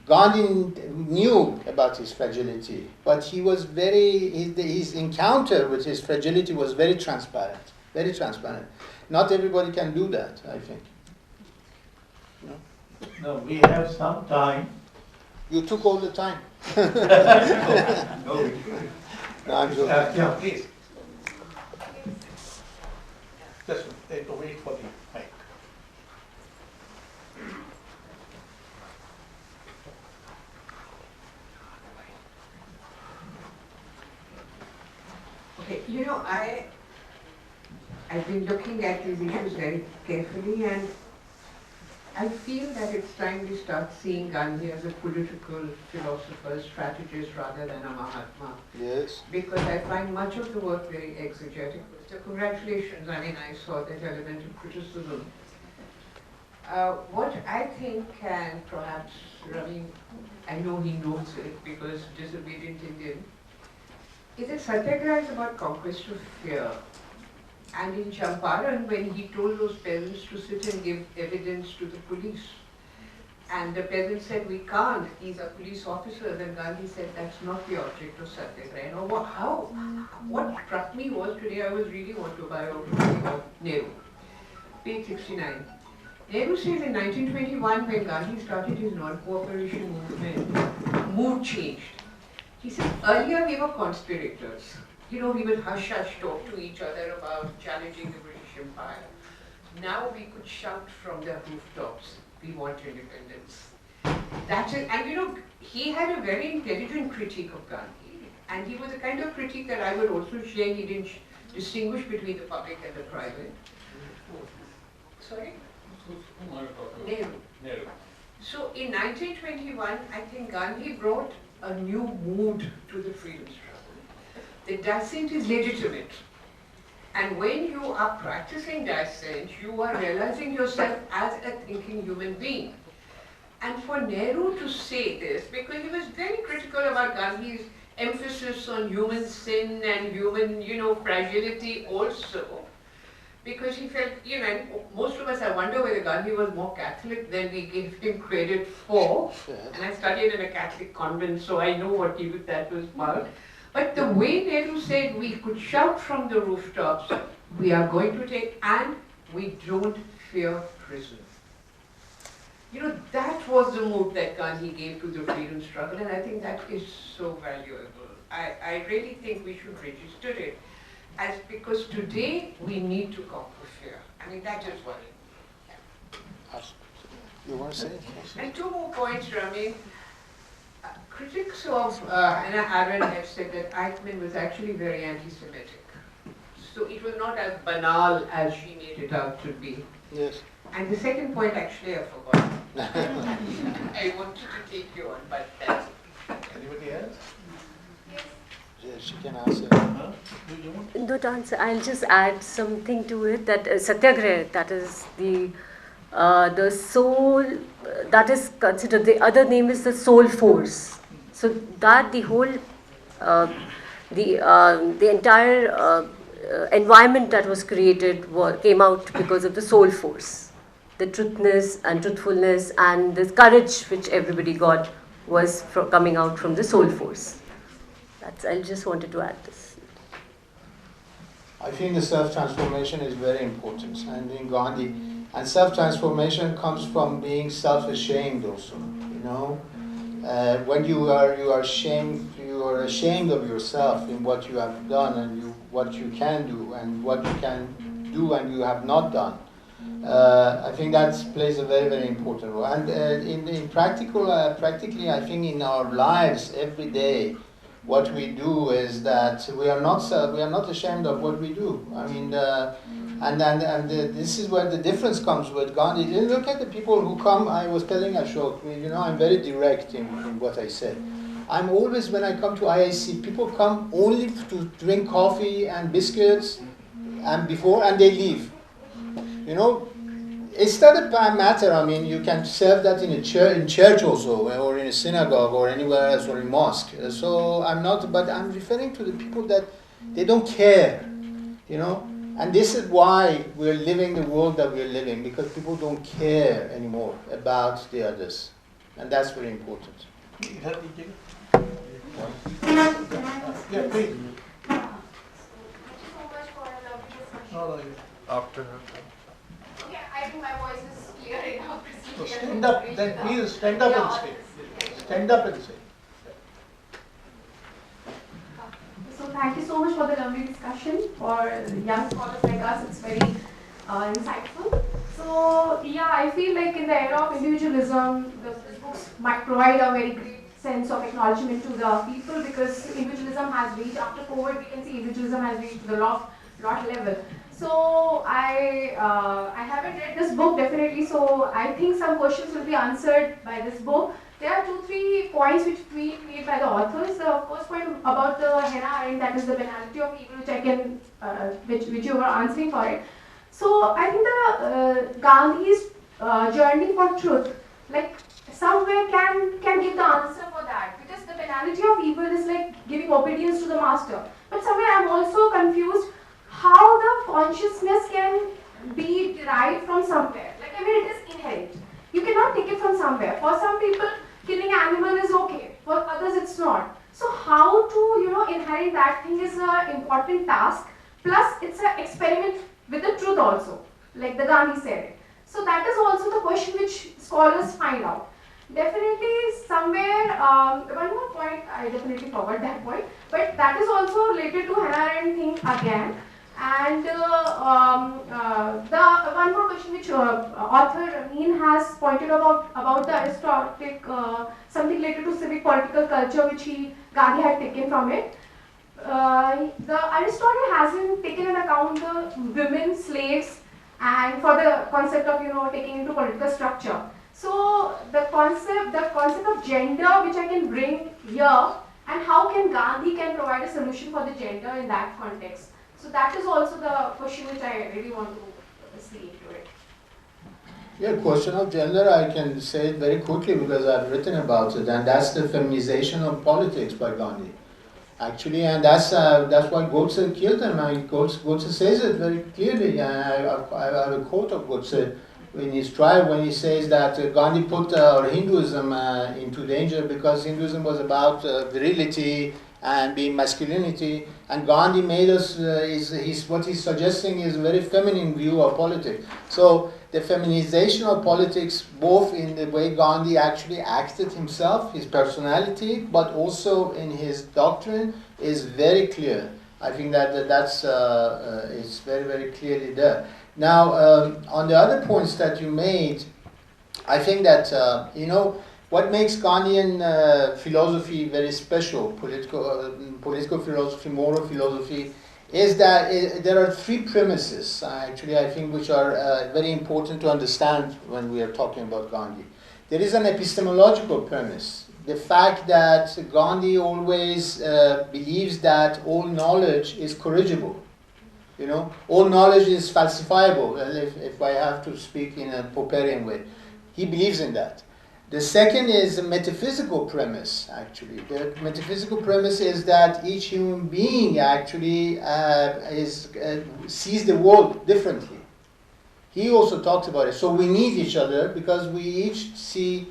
Gandhi knew about his fragility, but his encounter with his fragility was very transparent, very transparent. Not everybody can do that, I think. No, we have some time. You took all the time. No, No, I'm joking. yeah, please. Just wait for the mic. Okay, I've been looking at these issues very carefully, and I feel that it's time we start seeing Gandhi as a political philosopher, strategist, rather than a Mahatma. Yes. Because I find much of the work very exegetic. So congratulations, I saw that element of criticism. What I think, and perhaps Ramin, I know he knows it because disobedient Indian, is that Satyagraha is about conquest of fear. And in Champaran, when he told those peasants to sit and give evidence to the police, and the peasants said, we can't, these are police officers, and Gandhi said, that's not the object of Satyagraha. What struck me was, today I was reading autobiography of Nehru, page 69. Nehru says in 1921, when Gandhi started his non-cooperation movement, mood changed. He said, earlier we were conspirators. We would hush talk to each other about challenging the British Empire. Now we could shout from the rooftops, we want independence. That's it. And he had a very intelligent critique of Gandhi. And he was the kind of critique that I would also share. He didn't distinguish between the public and the private. Sorry? Nehru. So in 1921, I think Gandhi brought a new mood to the freedom struggle. The dissent is legitimate. And when you are practicing dissent, you are realizing yourself as a thinking human being. And for Nehru to say this, because he was very critical about Gandhi's emphasis on human sin and human, fragility also, because he felt, and most of us, I wonder whether Gandhi was more Catholic than we gave him credit for. And I studied in a Catholic convent, so I know what that was about. But the way Nehru said we could shout from the rooftops, we are going to take, and we don't fear prison. That was the mood that Gandhi gave to the freedom struggle, and I think that is so valuable. I really think we should register it, because today we need to conquer fear. I mean, that is what it. You want to say? And two more points, Ramin. Critics of Hannah Arendt have said that Eichmann was actually very anti-Semitic. So it was not as banal as she made it out to be. Yes. And the second point, actually, I forgot. I wanted to take you on, but that's it. Anybody else? Yes, she can answer. Huh? You want? Don't answer. I'll just add something to it. That satyagraha, that is the soul. That is considered. The other name is the soul force. So that the whole, the entire environment that was created came out because of the soul force. The truthness and truthfulness and the courage which everybody got was coming out from the soul force. I just wanted to add this. I think the self-transformation is very important, and in Gandhi, and self-transformation comes from being self-ashamed also. When you are ashamed, you are ashamed of yourself in what you have done and what you can do and what you can do and you have not done. I think that plays a very, very important role. And in practically, I think in our lives every day, what we do is that we are not ashamed of what we do. I mean, this is where the difference comes with Gandhi. You look at the people who come. I was telling Ashok, I'm very direct in what I said. I'm always, when I come to IIC, people come only to drink coffee and biscuits, and they leave. It's not a bad matter. I mean, you can serve that in church also, or in a synagogue, or anywhere else, or in mosque. So but I'm referring to the people that they don't care, And this is why we're living the world that we're living, because people don't care anymore about the others, and that's very important. Yeah, please. No, after her. Okay, I think my voice is clear enough. So stand up, then please stand up and say. Stand up and say. So thank you so much for the lovely discussion. For young scholars like us, it's very insightful. So yeah, I feel like in the era of individualism, these books might provide a very great sense of acknowledgement to the people, because individualism has reached, after COVID, we can see individualism has reached the lot level. So I haven't read this book definitely, so I think some questions will be answered by this book. There are 2-3 points which we made by the authors. The first point about the Hannah Arendt, that is the banality of evil, which I can, which you were answering for it. So I think the Gandhi's journey for truth, like somewhere can give the answer for that, because the banality of evil is like giving obedience to the master. But somewhere I'm also confused how the consciousness can be derived from somewhere. Like, I mean, it is inherent. You cannot take it from somewhere. For some people, killing animal is okay. For others, it's not. So how to, inherit that thing is an important task. Plus, it's an experiment with the truth also, like the Gandhi said. So that is also the question which scholars find out. Definitely somewhere, one more point, I definitely forgot that point, but that is also related to Hannah Arendt thing again. And the one more question which author Ramin has pointed about the Aristotelic, something related to civic political culture which Gandhi had taken from it. The Aristotle hasn't taken into account the women slaves and for the concept of taking into political structure. So the concept of gender which I can bring here, and how can Gandhi can provide a solution for the gender in that context. So that is also the question which I really want to see into it. Yeah, question of gender, I can say it very quickly because I've written about it, and that's the feminization of politics by Gandhi. Actually, and that's why Godse killed him. Godse says it very clearly. I have a quote of Godse in his trial when he says that Gandhi put Hinduism into danger because Hinduism was about virility and being masculinity, and Gandhi made us, what he's suggesting is a very feminine view of politics. So the feminization of politics, both in the way Gandhi actually acted himself, his personality, but also in his doctrine, is very clear. I think that's it's very, very clearly there. Now, on the other points that you made, I think that, what makes Gandhian philosophy very special, political philosophy, moral philosophy, is that there are three premises, actually, I think, which are very important to understand when we are talking about Gandhi. There is an epistemological premise, the fact that Gandhi always believes that all knowledge is corrigible. All knowledge is falsifiable, if I have to speak in a Popperian way. He believes in that. The second is a metaphysical premise, actually. The metaphysical premise is that each human being actually sees the world differently. He also talks about it. So we need each other because we each see,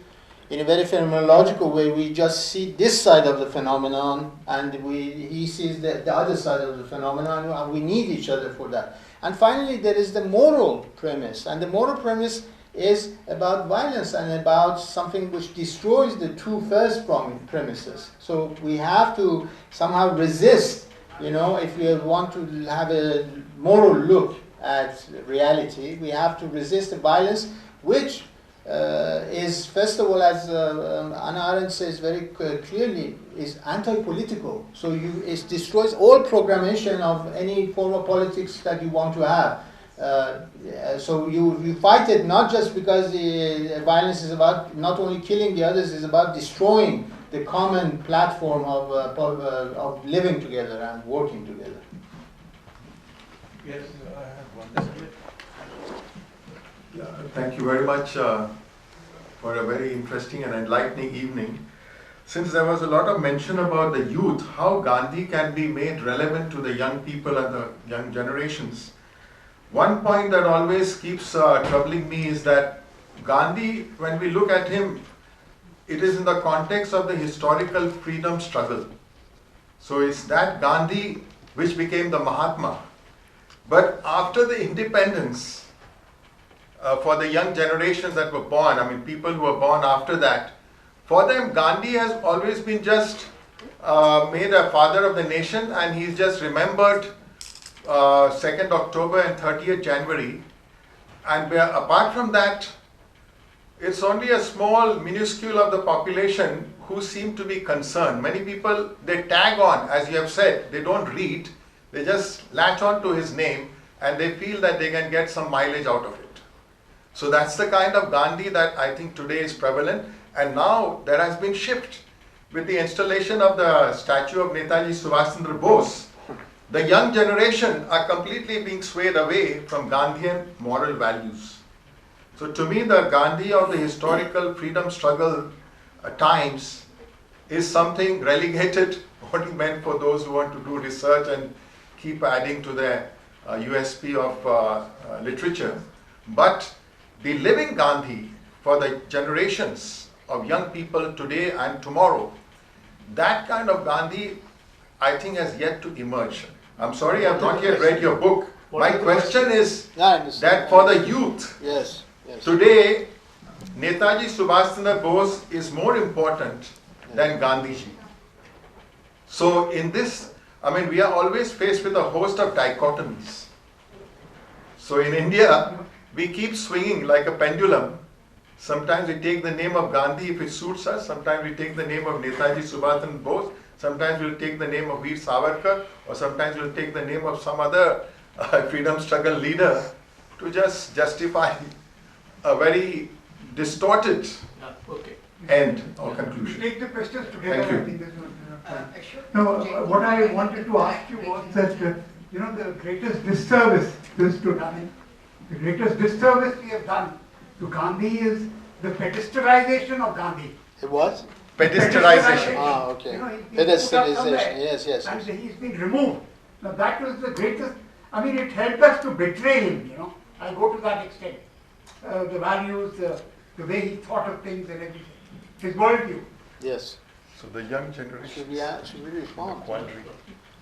in a very phenomenological way, we just see this side of the phenomenon and he sees the other side of the phenomenon, and we need each other for that. And finally, there is the moral premise. And the moral premise is about violence and about something which destroys the two first premises. So we have to somehow resist, if we want to have a moral look at reality, we have to resist the violence, which is, first of all, as Hannah Arendt says very clearly, is anti-political. So it destroys all programmation of any form of politics that you want to have. So you fight it not just because the violence is about not only killing the others, it's about destroying the common platform of living together and working together. Yes, I have one. Yeah, thank you very much for a very interesting and enlightening evening. Since there was a lot of mention about the youth, how Gandhi can be made relevant to the young people and the young generations, one point that always keeps troubling me is that Gandhi, when we look at him, it is in the context of the historical freedom struggle. So it's that Gandhi which became the Mahatma. But after the independence, for the young generations that were born, people who were born after that, for them Gandhi has always been just made a father of the nation, and he's just remembered 2nd October and 30th January, and apart from that, it's only a small minuscule of the population who seem to be concerned. Many people, they tag on, as you have said, they don't read, they just latch on to his name and they feel that they can get some mileage out of it. So that's the kind of Gandhi that I think today is prevalent, and now there has been shift with the installation of the statue of Netaji Subhash Chandra Bose. The young generation are completely being swayed away from Gandhian moral values. So to me, the Gandhi of the historical freedom struggle times is something relegated, only meant for those who want to do research and keep adding to their USP of literature. But the living Gandhi for the generations of young people today and tomorrow, that kind of Gandhi, I think, has yet to emerge. I'm sorry, I've not yet read your book. My question is that for the youth, yes. Today, Netaji Subhash Chandra Bose is more important than Gandhiji. So in this, we are always faced with a host of dichotomies. So in India, we keep swinging like a pendulum. Sometimes we take the name of Gandhi if it suits us. Sometimes we take the name of Netaji Subhash Chandra Bose. Sometimes we'll take the name of Veer Savarkar, or sometimes we'll take the name of some other freedom struggle leader to just justify a very distorted Okay. end or conclusion. Take the questions together. Thank you. I think this is no, what I wanted to ask you was that, the greatest disservice is to Ramin. The greatest disservice we have done to Gandhi is the pedestalization of Gandhi. It was? Pedestalization. Ah, okay. He put up somewhere Pedestalization, yes. And he's been removed. Now that was the greatest, it helped us to betray him, I go to that extent. The values, the way he thought of things and everything. His worldview. Yes. So the young generation. Should we respond? Quandary.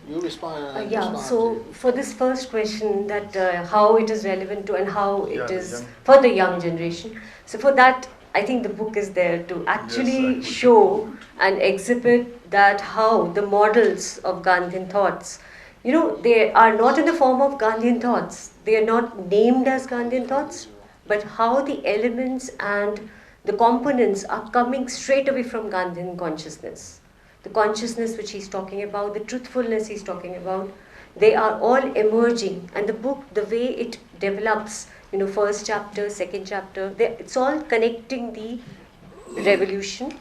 You respond and I Yeah, respond. so for this first question, that how it is relevant to and how it the is young. for the young generation. So for that, I think the book is there to actually show and exhibit that how the models of Gandhian thoughts, they are not in the form of Gandhian thoughts. They are not named as Gandhian thoughts, but how the elements and the components are coming straight away from Gandhian consciousness. The consciousness which he's talking about, the truthfulness he's talking about, they are all emerging. And the book, the way it develops, first chapter, second chapter, it's all connecting the revolution,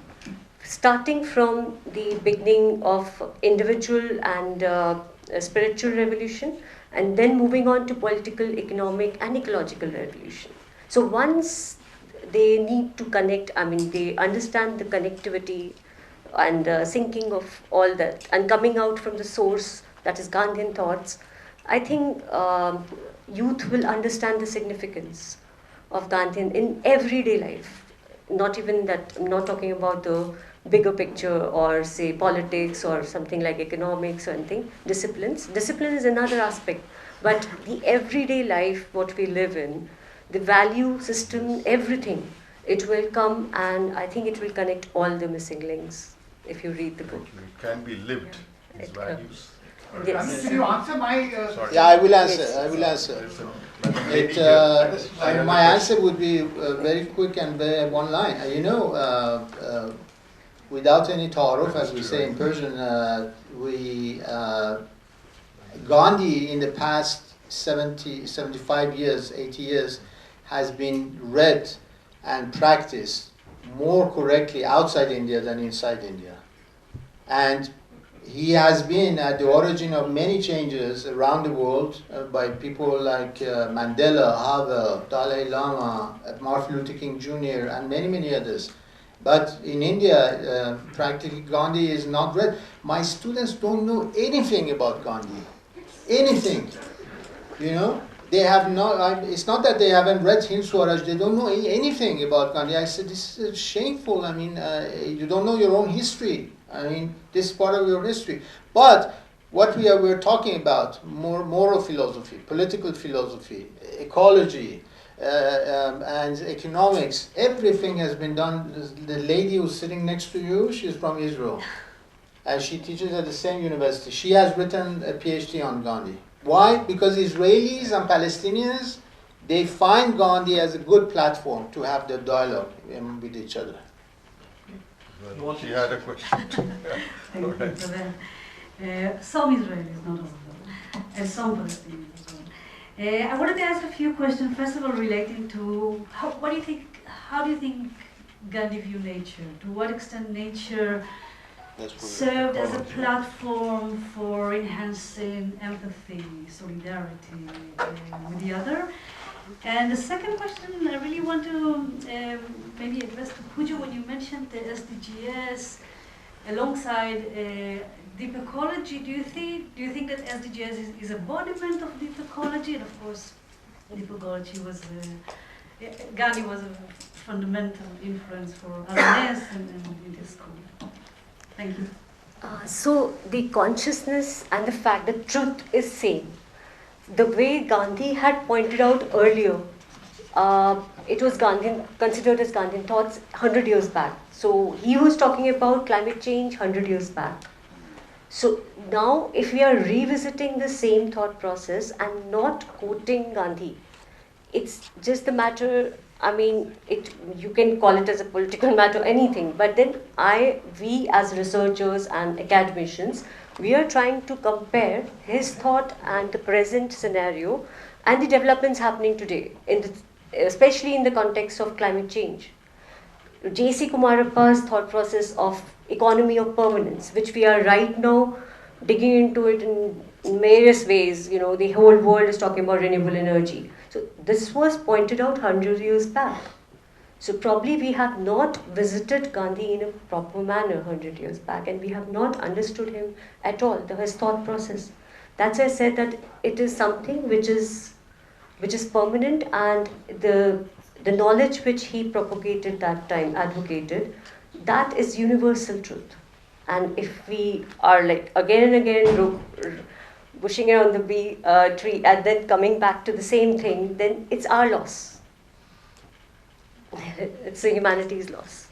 starting from the beginning of individual and spiritual revolution, and then moving on to political, economic, and ecological revolution. So once they need to connect, they understand the connectivity and syncing of all that, and coming out from the source, that is Gandhian thoughts, I think youth will understand the significance of Gandhian in everyday life. Not even that, I'm not talking about the bigger picture or say politics or something like economics or anything, disciplines. Discipline is another aspect, but the everyday life, what we live in, the value system, everything, it will come, and I think it will connect all the missing links if you read the book. It can be lived, these values. Yes. Can you answer my... Sorry. Yeah, I will answer. Yes. I will answer. Lady It, here. my answer would be very quick and very one line. Without any ta'aruf, as we say in Persian, Gandhi in the past 70, 75 years, 80 years, has been read and practiced more correctly outside India than inside India. And he has been at the origin of many changes around the world by people like Mandela, Havel, Dalai Lama, Martin Luther King Jr., and many, many others. But in India, practically Gandhi is not read. My students don't know anything about Gandhi. Anything. They have not, it's not that they haven't read Hind Swaraj, they don't know anything about Gandhi. I said, this is shameful. You don't know your own history. This is part of your history. But what we're talking about, moral philosophy, political philosophy, ecology, and economics, everything has been done. The lady who's sitting next to you, she's from Israel. And she teaches at the same university. She has written a PhD on Gandhi. Why? Because Israelis and Palestinians, they find Gandhi as a good platform to have the dialogue with each other. She had a question. Thank you for that. Some Israelis, not all of them, and some Palestinians as well. I wanted to ask a few questions. First of all, relating to how do you think Gandhi viewed nature? To what extent nature served as a platform for enhancing empathy, solidarity with the other? And the second question, I really want to maybe address to Pooja when you mentioned the SDGs alongside deep ecology. Do you think that SDGs is embodiment of deep ecology? And of course, deep ecology was Gandhi was a fundamental influence for otherness and in this school. Thank you. So the consciousness and the fact that truth is same. The way Gandhi had pointed out earlier, it was considered as Gandhian thoughts 100 years back. So he was talking about climate change 100 years back. So now if we are revisiting the same thought process and not quoting Gandhi, it's just the matter, you can call it as a political matter, anything, but then we as researchers and academicians, we are trying to compare his thought and the present scenario and the developments happening today, especially in the context of climate change. J.C. Kumarappa's thought process of economy of permanence, which we are right now digging into it in various ways. You know, the whole world is talking about renewable energy. So this was pointed out 100 years back. So probably we have not visited Gandhi in a proper manner 100 years back, and we have not understood him at all, his thought process. That's why I said that it is something which is permanent, and the knowledge which he propagated that time, advocated, that is universal truth. And if we are like again and again bushing around the tree and then coming back to the same thing, then it's our loss. It's a humanity's loss.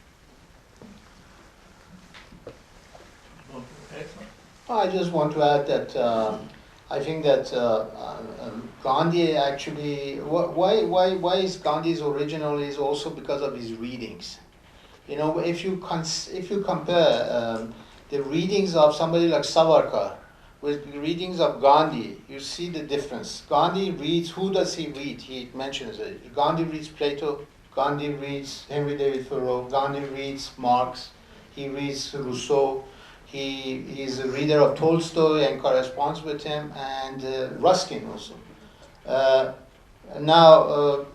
I just want to add that I think that Gandhi actually, why is Gandhi's original is also because of his readings. You know, if you compare the readings of somebody like Savarkar with the readings of Gandhi, you see the difference. Gandhi reads, who does he read? He mentions it. Gandhi reads Plato, Gandhi reads Henry David Thoreau, Gandhi reads Marx, he reads Rousseau, he is a reader of Tolstoy and corresponds with him, and Ruskin also.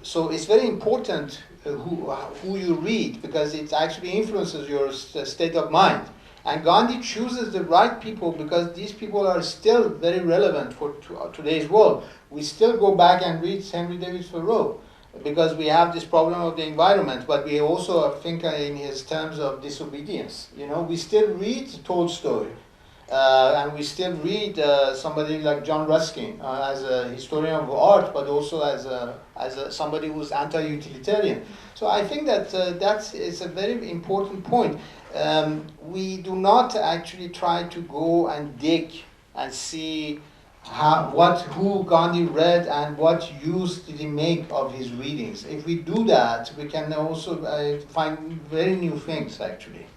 So it's very important who you read, because it actually influences your state of mind. And Gandhi chooses the right people because these people are still very relevant for today's world. We still go back and read Henry David Thoreau because we have this problem of the environment, but we also think in his terms of disobedience. You know, we still read Tolstoy, and we still read somebody like John Ruskin as a historian of art, but also as somebody who's anti-utilitarian. So I think that it's a very important point. We do not actually try to go and dig and see who Gandhi read and what use did he make of his readings. If we do that, we can also find very new things, actually.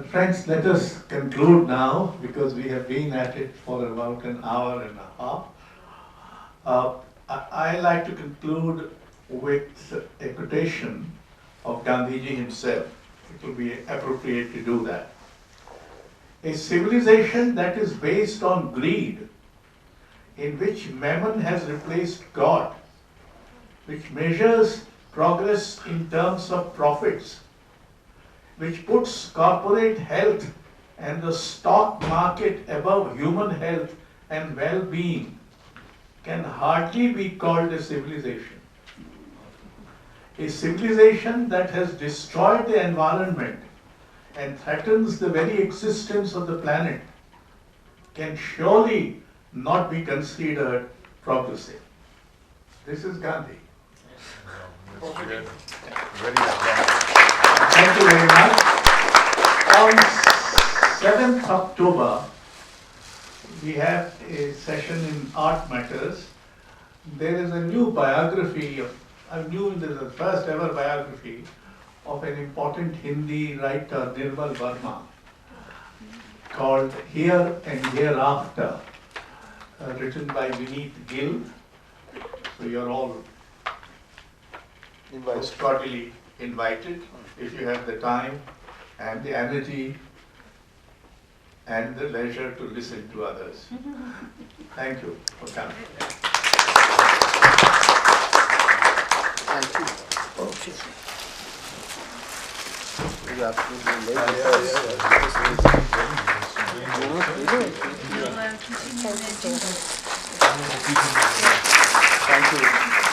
Friends, let us conclude now, because we have been at it for about an hour and a half. I like to conclude with a quotation of Gandhiji himself. It will be appropriate to do that. A civilization that is based on greed, in which mammon has replaced God, which measures progress in terms of profits, which puts corporate health and the stock market above human health and well-being, can hardly be called a civilization. A civilization that has destroyed the environment and threatens the very existence of the planet can surely not be considered progressive. This is Gandhi. Very Thank you very much. On 7th October, we have a session in Art Matters. There is a new biography this is the first ever biography of an important Hindi writer, Nirmal Verma, called Here and Hereafter, written by Vineet Gill. So you're all most cordially invited if you have the time and the energy and the leisure to listen to others. Thank you for coming. Thank you. Thank you.